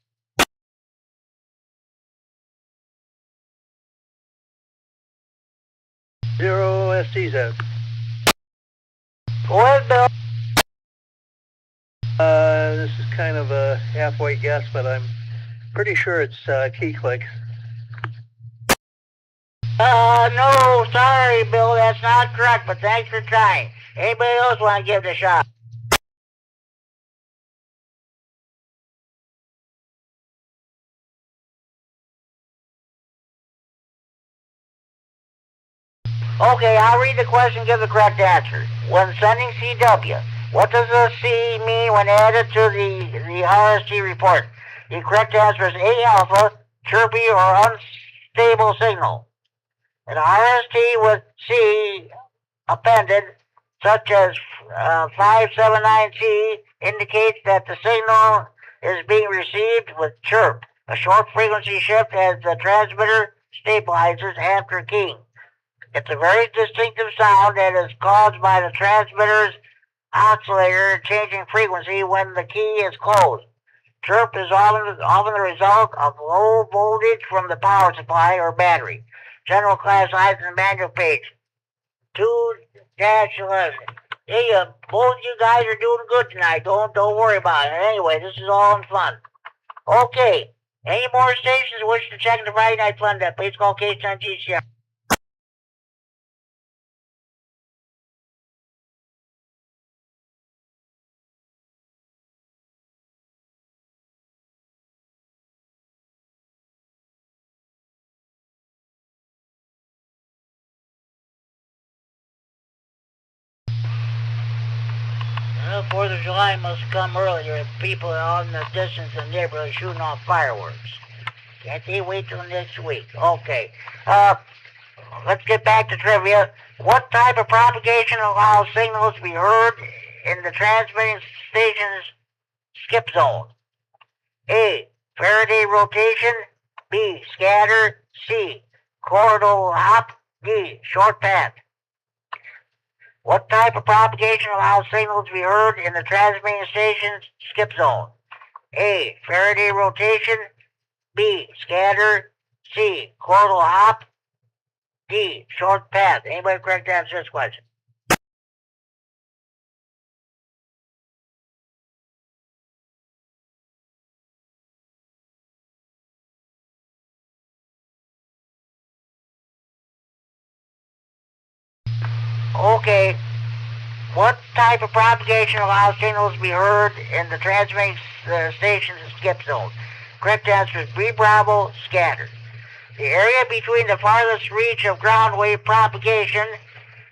Zero STZ. Go ahead, Bill. This is kind of a halfway guess, but I'm pretty sure it's key click. No, sorry, Bill, that's not correct, but thanks for trying. Anybody else want to give it a shot? Okay, I'll read the question and give the correct answer. When sending CW, what does a C mean when added to the RST report? The correct answer is A alpha, chirpy or unstable signal. An RST with C appended, such as 579C, indicates that the signal is being received with chirp, a short frequency shift as the transmitter stabilizes after keying. It's a very distinctive sound that is caused by the transmitter's oscillator changing frequency when the key is closed. Chirp is often the result of low voltage from the power supply or battery. General class license manual page 2-11. Hey, both you guys are doing good tonight. Don't worry about it. Anyway, this is all in fun. Okay. Any more stations wish to check the Friday Night Fun Day? Please call Case 10 GCR. Well, 4th of July must come earlier. People out in the distance in the neighborhood shooting off fireworks. Can't they wait till next week? Okay. Let's get back to trivia. What type of propagation allows signals to be heard in the transmitting station's skip zone? A, Faraday rotation. B, scatter. C, chordal hop. D, short path. What type of propagation allows signals to be heard in the transmitting station's skip zone? A, Faraday rotation. B, scatter. C, chordal hop. D, short path. Anybody correct answer this question? Okay. What type of propagation allows signals to be heard in the transmitting station's skip zone? Correct answer is B, Bravo, scatter. The area between the farthest reach of ground wave propagation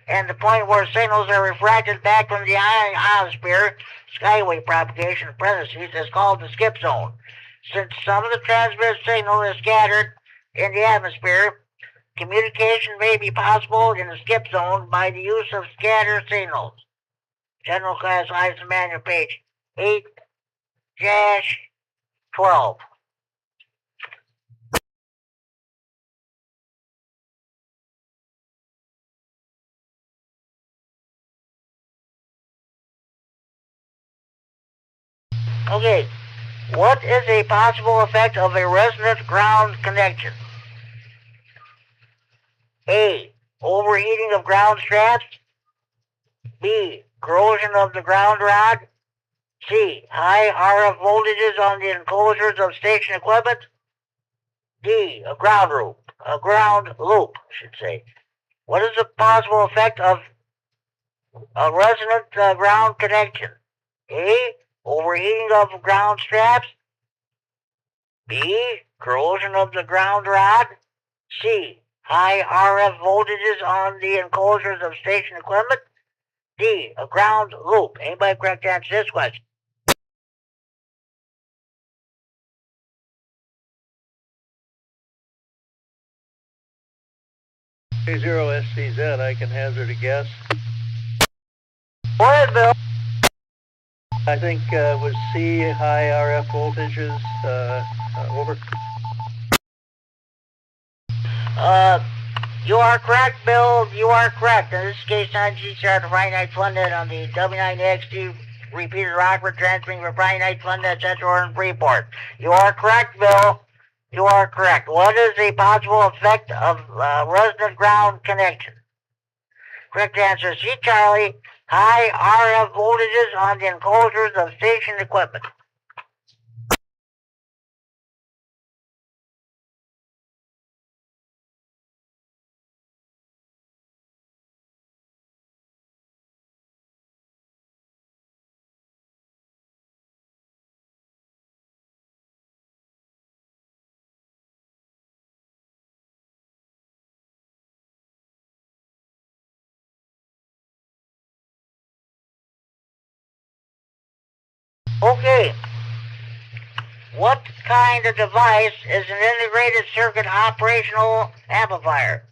and the point where signals are refracted back from the ionosphere, skywave propagation in parentheses, is called the skip zone. Since some of the transmitted signal is scattered in the atmosphere, communication may be possible in the skip zone by the use of scatter signals. General Class License Manual, page 8-12. Okay, what is a possible effect of a resonant ground connection? A, overheating of ground straps. B, corrosion of the ground rod. C, high RF voltages on the enclosures of station equipment. D, a ground loop, I should say. What is the possible effect of a resonant ground connection? A, overheating of ground straps. B, corrosion of the ground rod. C, high RF voltages on the enclosures of station equipment. D, a ground loop. Anybody correct answer this question? A0SCZ, I can hazard a guess. Go ahead, Bill. I think was C, high RF voltages, over. You are correct, Bill. You are correct. In this case, 9G started Friday Night Funnet on the W9XT repeater Rockford transmitting for Friday Night Funnet Central and Freeport. You are correct, Bill. You are correct. What is the possible effect of resonant ground connection? Correct answer, C, Charlie. High RF voltages on the enclosures of station equipment. Okay. What kind of device is an integrated circuit operational amplifier?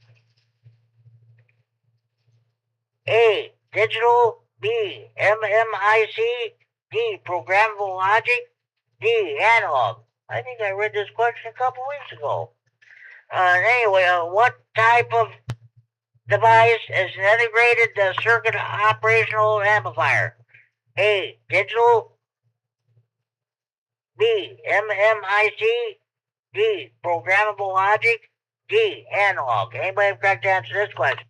A. Digital. B. MMIC. D. Programmable logic. D. Analog. I think I read this question a couple weeks ago. Anyway, what type of device is an integrated circuit operational amplifier? A. Digital. B. MMIC. D. Programmable logic. D. Analog. Anybody have correct answer to this question?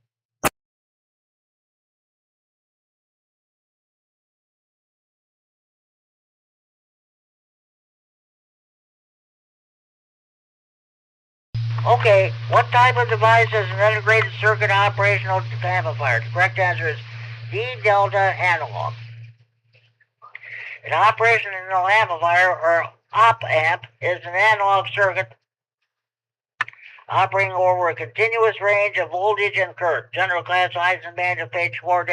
Okay, what type of device is an integrated circuit operational amplifier? The correct answer is D delta analog. An operational amplifier, or op-amp, is an analog circuit operating over a continuous range of voltage and current. General class size and band of page 4-29.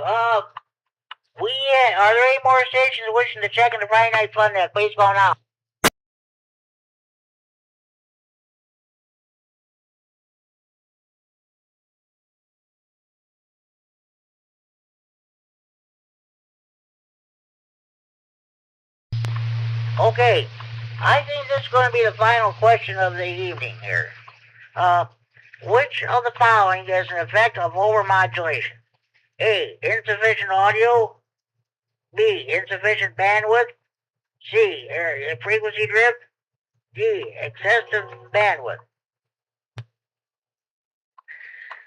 Are there any more stations wishing to check in the Friday Night Fun Net? Please go now. Okay, I think this is going to be the final question of the evening here. Which of the following is an effect of overmodulation? A. Insufficient audio. B. Insufficient bandwidth. C. Frequency drift. D. Excessive bandwidth.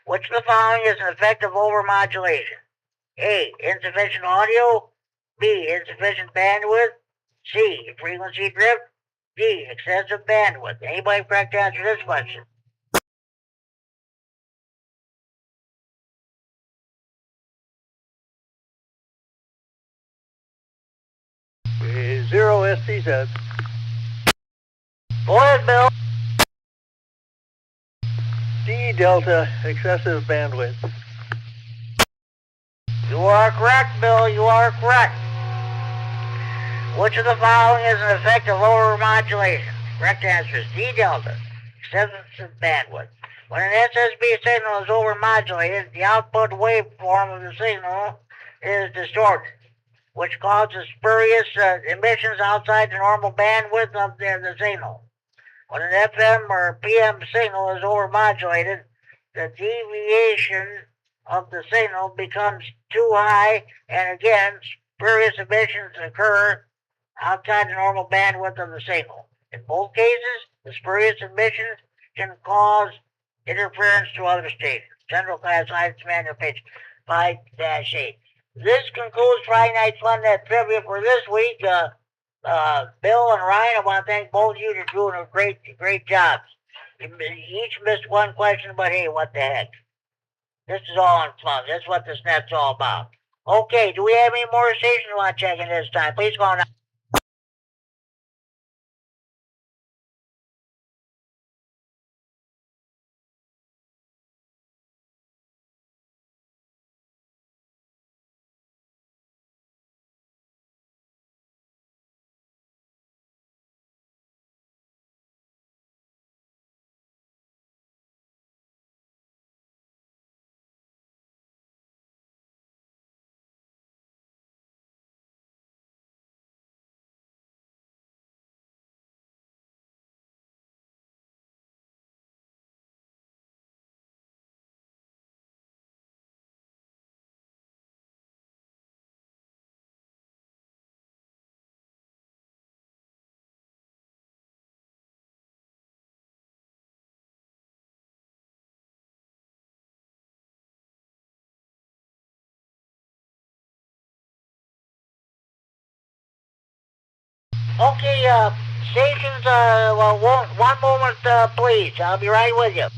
Which of the following is an effect of overmodulation? A. Insufficient audio. B. Insufficient bandwidth. C. Frequency drift. D. Excessive bandwidth. Anybody correct answer to this question? A0SCZ. Go ahead, Bill. D delta, excessive bandwidth. You are correct, Bill. You are correct. Which of the following is an effect of overmodulation? Correct answer is D delta, excessive bandwidth. When an SSB signal is overmodulated, the output waveform of the signal is distorted, which causes spurious emissions outside the normal bandwidth of the signal. When an FM or PM signal is overmodulated, the deviation of the signal becomes too high, and again, spurious emissions occur outside the normal bandwidth of the signal. In both cases, the spurious emissions can cause interference to other stations. General class items manual page 5-8. This concludes Friday Night Fun Net Trivia for this week. Bill and Ryan, I want to thank both of you for doing a great job. You each missed one question, but hey, what the heck? This is all in fun. That's what this net's all about. Okay, do we have any more stations you want to check in this time? Please go on. Okay, stations, well, one moment, please. I'll be right with you.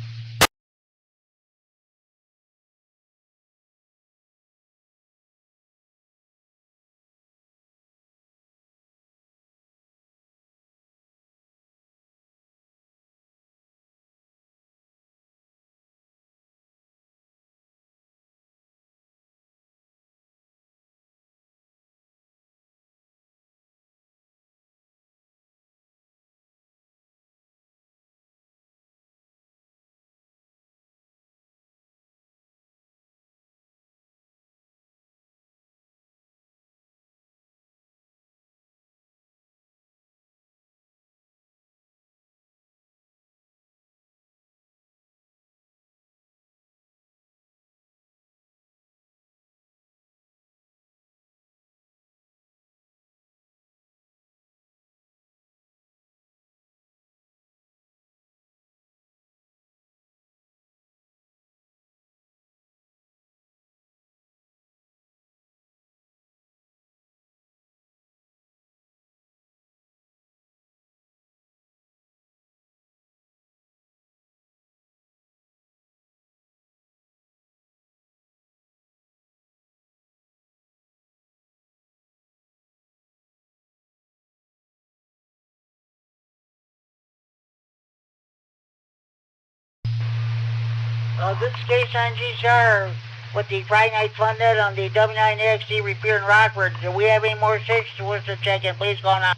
This is Case on GCR with the Friday Night Fun Net on the W9XD repair in Rockford. Do we have any more stations worth to check in? Please go now.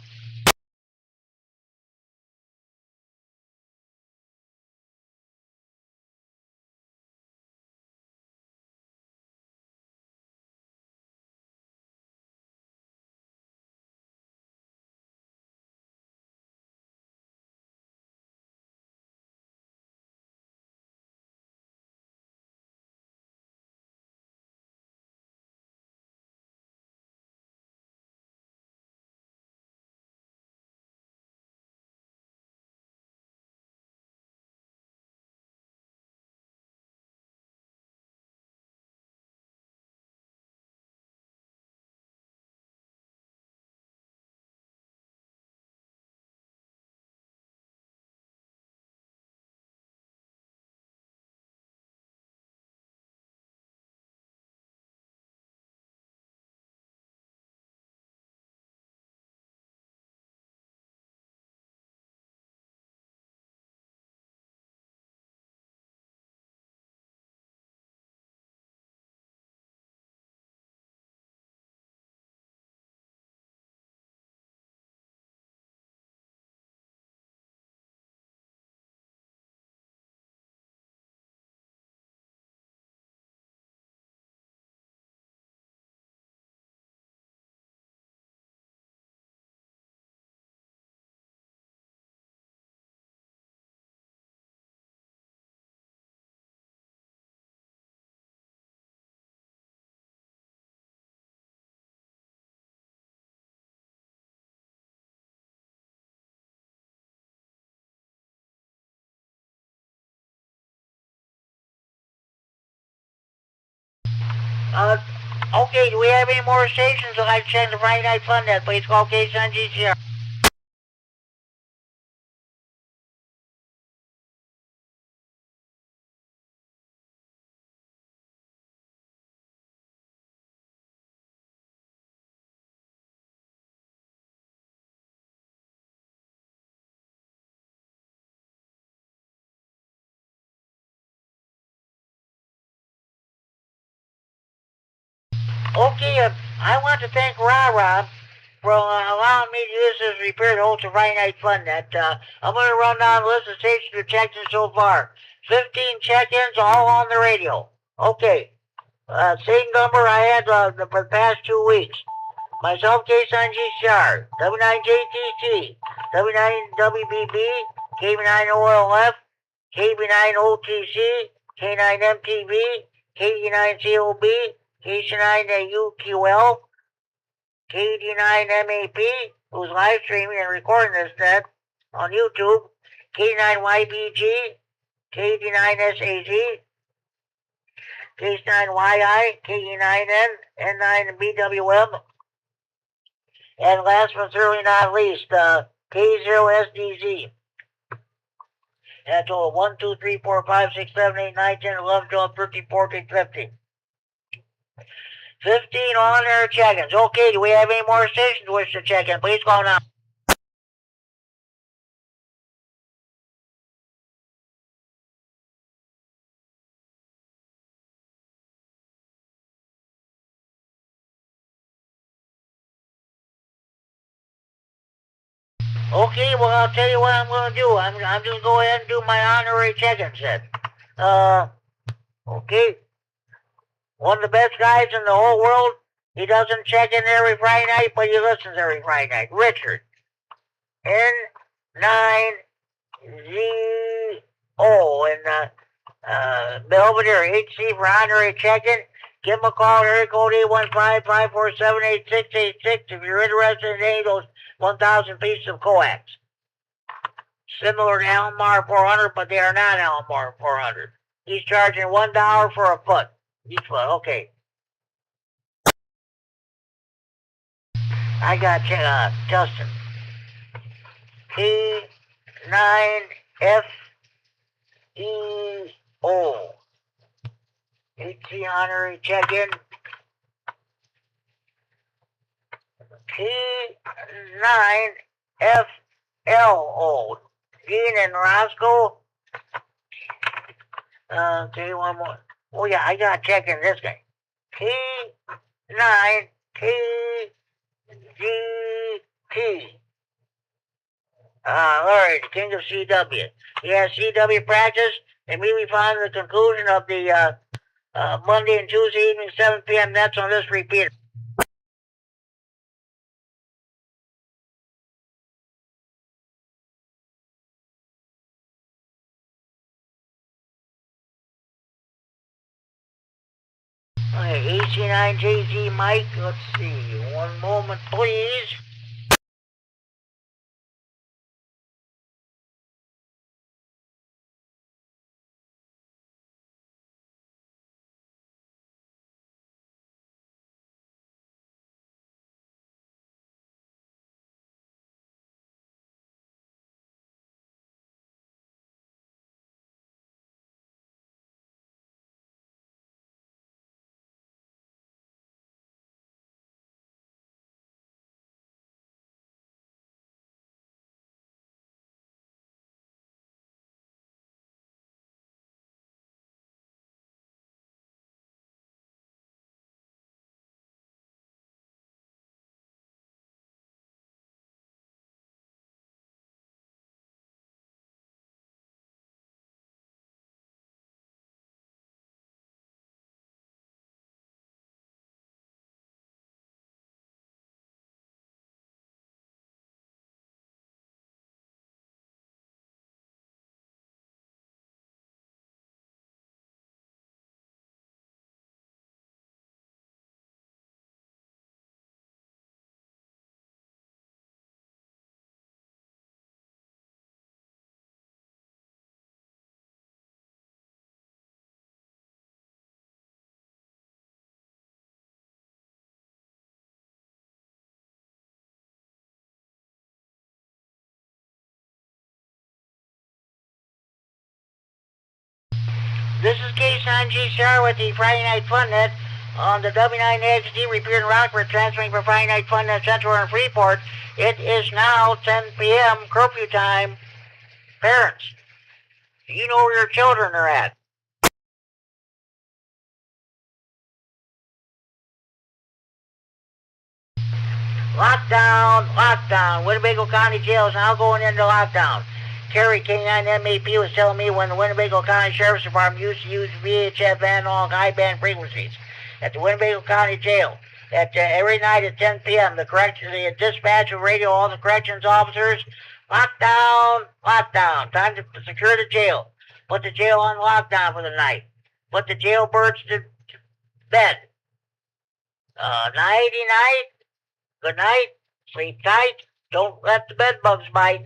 Okay, do we have any more stations that like to check the Friday Night Fun Net? Please call Case on GCR. Okay, I want to thank Rob for allowing me to use this repair to host the Friday Night Fun Net. I'm going to run down the list of stations we've checked in so far. 15 check-ins, all on the radio. Okay, same number I had for the past 2 weeks. Myself, Case on GCR, W9JTT, W9WBB, KB9OLF, KB9OTC, K9MTV, KD9COB, KC9UQL, KD9MAP, who's live streaming and recording this net on YouTube, KD9YBG, KD9SAZ, K9YI, KE9N, N9BWM, And last but certainly not least, K0SDZ. That's all 1, 2, 3, 4, 5, 6, 7, 8, 9, 10, 11, 12, 13, 14, 15. 15 on-air check-ins. Okay, do we have any more stations wish to check in? Please call now. Okay, well, I'll tell you what I'm going to do. I'm just going to go ahead and do my honorary check-ins then. Okay. One of the best guys in the whole world. He doesn't check in every Friday night, but he listens every Friday night. Richard. N9ZO in Belvedere. HC for honorary check-in. Give him a call, area code 815-547-8686 if you're interested in any of those 1,000 pieces of coax. Similar to Almar 400, but they are not Almar 400. He's charging $1 for a foot. Each foot, okay. I got Justin. T9FEO. HC honorary check-in. T9FLO. Dean and Roscoe. Okay, one more. Oh yeah, I gotta check in this guy. T9TGT. Larry, the king of CW. He has CW practice, and we found the conclusion of the Monday and Tuesday evening, 7 p.m. That's on this repeater. Okay, AC9JZ Mike, let's see. One moment, please. This is K-San-G Star with the Friday Night Fun Net on the W9XD repeater in Rockford, transferring for Friday Night Fun Net Central and Freeport. It is now 10 p.m. curfew time. Parents, you know where your children are at. Lockdown, lockdown. Winnebago County Jail is now going into lockdown. Kerry K9MAP was telling me when the Winnebago County Sheriff's Department used to use VHF analog high band frequencies at the Winnebago County Jail. Every night at 10 p.m., the dispatch will radio all the corrections officers. Lockdown, lockdown. Time to secure the jail. Put the jail on lockdown for the night. Put the jailbirds to bed. Nighty night. Good night. Sleep tight. Don't let the bed bugs bite.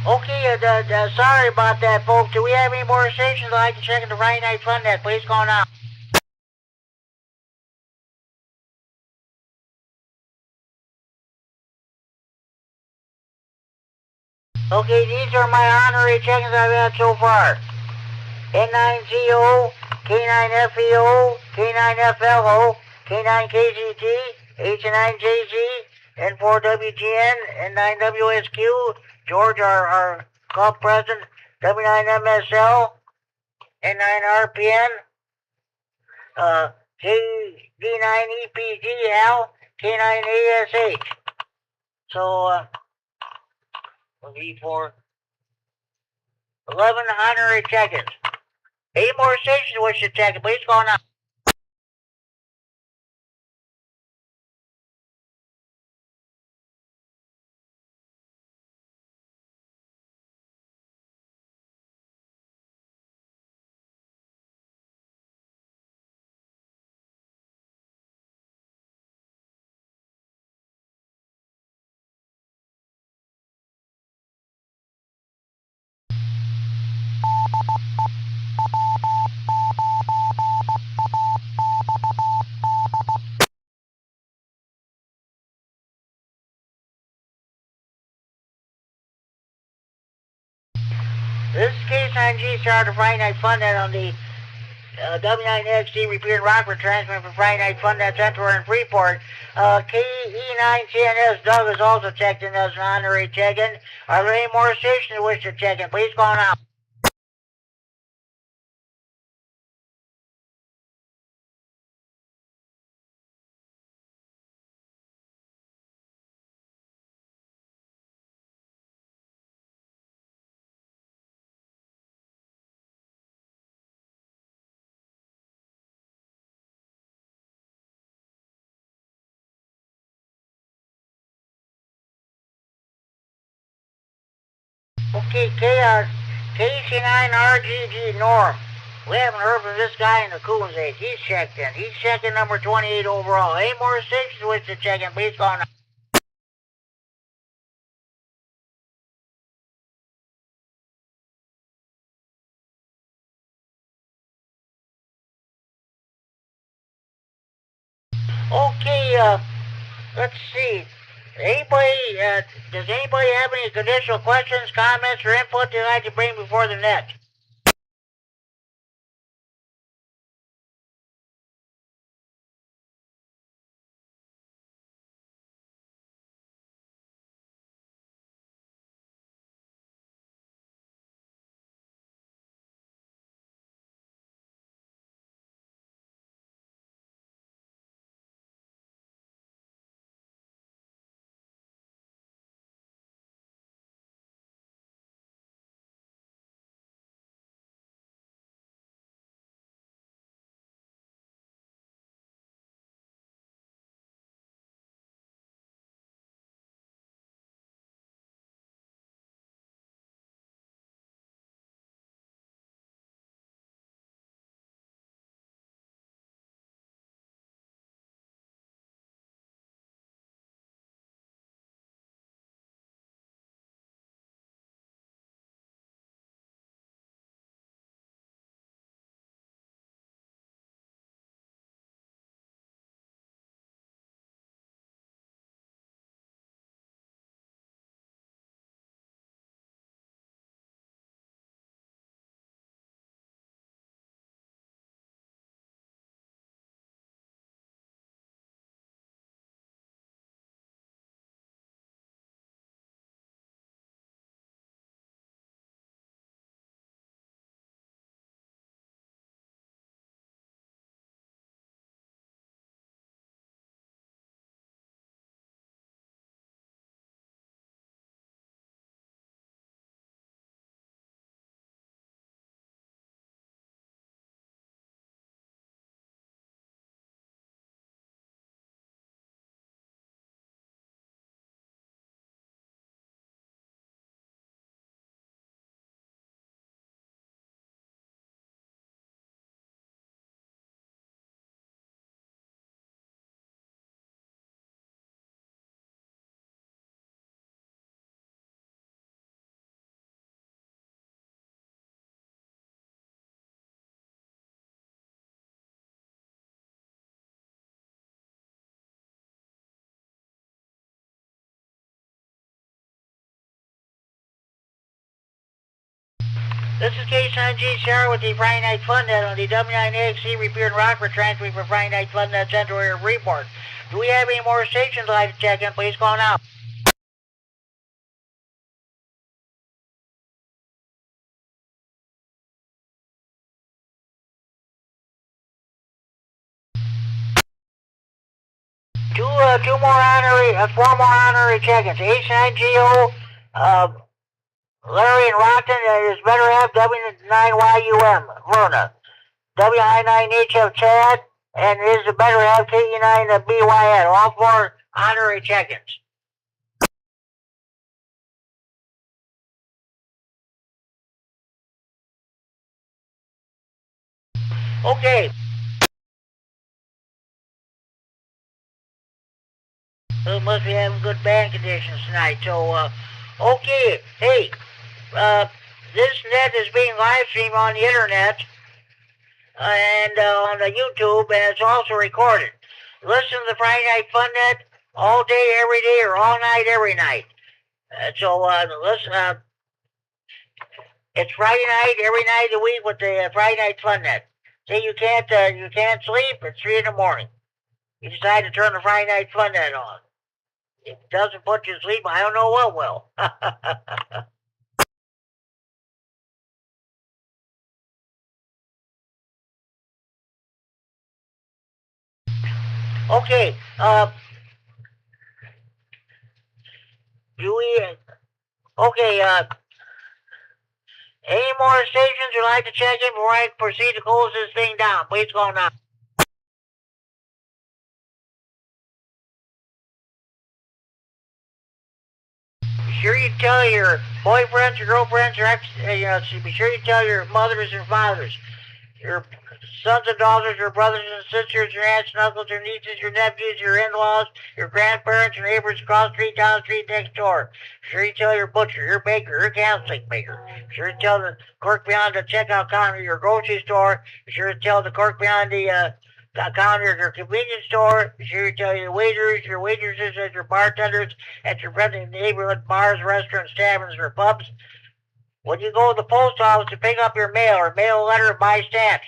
Okay, sorry about that, folks. Do we have any more stations I'd like to check in the Friday Night Fun Net? Please call now. Okay, these are my honorary check-ins I've had so far. N9CO, K9FEO, K9FLO, K9KZT, H9JZ, N4WGN, N9WSQ, George, our club president, W9MSL, N9RPN, KD9EPG, K9ASH. So, we'll be for 11 honorary check-ins. 8 more stations wish to check it. Please call now. This is K9G Star to Friday Night Fun Net on the W9XD repeated Rockford transmission for Friday Night Fun Net Central and Freeport. KE9CNS Doug is also checked in as an honorary check-in. Are there any more stations who wish to check in? Please call now. Okay, KC9RGG Norm. We haven't heard from this guy in the Coons age. He's checked in. He's checking number 28 overall. Any more stations wish to check in? Please call now. Okay, let's see. Does anybody have any additional questions, comments, or input they'd like to bring before the net? This is K9GCR with the Friday Night Fun Net on the W9AXC Repair and Rockford transmitting for Friday Night Fun Net Central Area Report. Do we have any more stations I'd like to check in? Please call now. Four more honorary check-ins. H9GO, Larry and Rockton, is better have W9YUM, Verna. WI9HF Chad, and is the better have KE9BYN. All four honorary check-ins. Okay. Must be having good band conditions tonight. So, okay. Hey, this net is being live streamed on the internet and on the YouTube, and it's also recorded. Listen to the Friday Night Fun Net all day, every day, or all night, every night. Listen. It's Friday night, every night of the week with the Friday Night Fun Net. Say you can't sleep. It's 3 in the morning. You decide to turn the Friday Night Fun Net on. If it doesn't put you to sleep, I don't know what will. Okay, any more stations you'd like to check in before I proceed to close this thing down? Please call now. Be sure you tell your boyfriends, your girlfriends, your ex, be sure you tell your mothers and fathers, your sons and daughters, your brothers and sisters, your aunts and uncles, your nieces, your nephews, your in-laws, your grandparents, your neighbors across the street, down the street, next door. Be sure you tell your butcher, your baker, your candlestick maker. Be sure you tell the clerk behind the checkout counter of your grocery store. Be sure to tell the clerk behind the counter of your convenience store. Be sure you tell your waiters, your waitresses, and your bartenders at your friendly neighborhood bars, restaurants, taverns, or pubs. When you go to the post office to pick up your mail or mail a letter or buy stamps,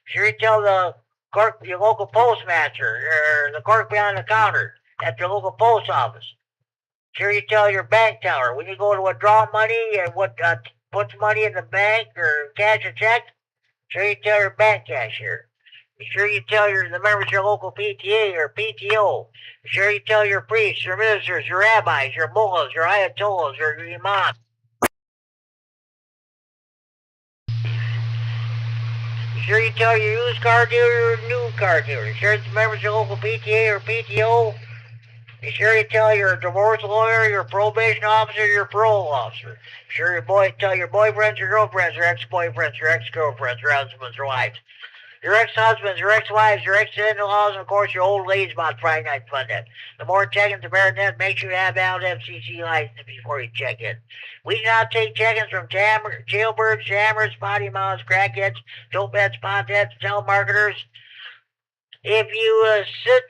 be sure you tell the clerk, your local postmaster, or the clerk behind the counter at your local post office. Be sure you tell your bank teller when you go to withdraw money and puts money in the bank or cash a check. Be sure you tell your bank cashier. Be sure you tell the members of your local PTA or PTO. Be sure you tell your priests, your ministers, your rabbis, your mullahs, your ayatollahs, your imams. Be sure you tell your used car dealer or new car dealer. Be sure the members of your local PTA or PTO. Be sure you tell your divorce lawyer, your probation officer, your parole officer. Be sure tell your boyfriends, your girlfriends, your ex-boyfriends, your ex-girlfriends, your husbands, your wives. Your ex-husbands, your ex-wives, your ex-in-laws, and of course your old ladies about Friday Night Fun Net. The more check-ins, the better net. Make sure you have valid FCC license before you check in. We do not take check-ins from jailbirds, jammers, potty mouths, crackheads, dopeheads, potheads, telemarketers. If you sit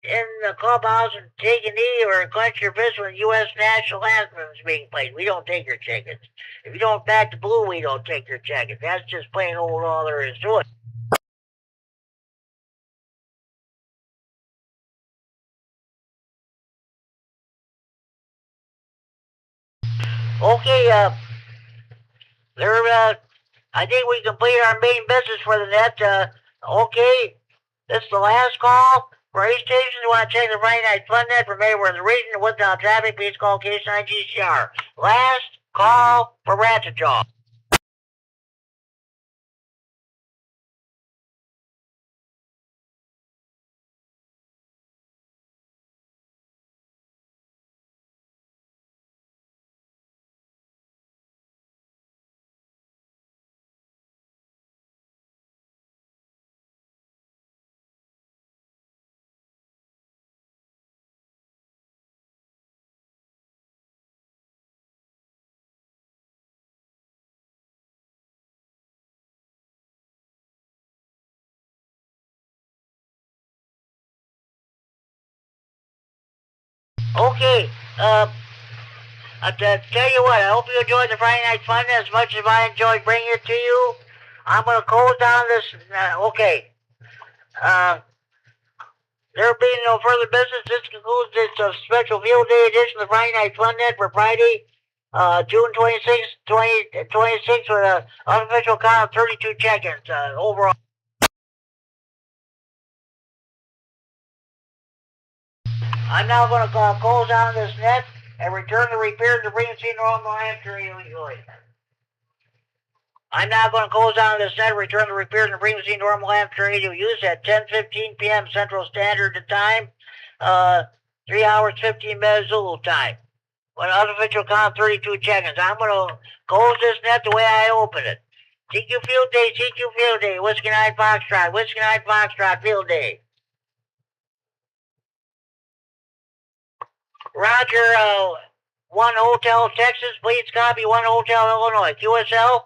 in the clubhouse and take a knee or clench your fist when the U.S. national anthem is being played, we don't take your check-ins. If you don't back the blue, we don't take your check-ins. That's just plain old all there is to it. Okay, I think we completed our main business for the net. Okay, this is the last call. For any stations who want to check the Friday Night Fun Net from anywhere in the region without traffic, please call K9GCR. Last call for Ratchetjaw. Okay, Tell you what, I hope you enjoyed the Friday Night Fun as much as I enjoyed bringing it to you. I'm going to close down this. Okay. There being no further business, this concludes this special field day edition of the Friday Night Fun Net for Friday, June 26, 2026, with an unofficial count of 32 check-ins overall. I'm now going to close down this net and return the repairs to frequency normal after illegally. I'm now going to close down this net and return the repairs to frequency normal after radio use at 10:15 p.m. Central Standard Time, 3 hours 15 minutes Zulu time. With an unofficial count of 32 check-ins. I'm going to close this net the way I open it. CQ Field Day, CQ Field Day, Whiskey 9 Foxtrot, Whiskey 9 Foxtrot Field Day. Roger, 1 Hotel Texas, please copy 1 Hotel Illinois. QSL?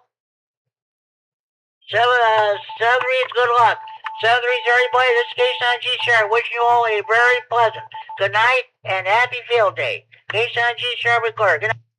7-3's good luck. 7-3's everybody, this is K-Sign G-Sharp, wishing you all a very pleasant good night and happy field day. K-Sign G-Sharp recorder. Good night.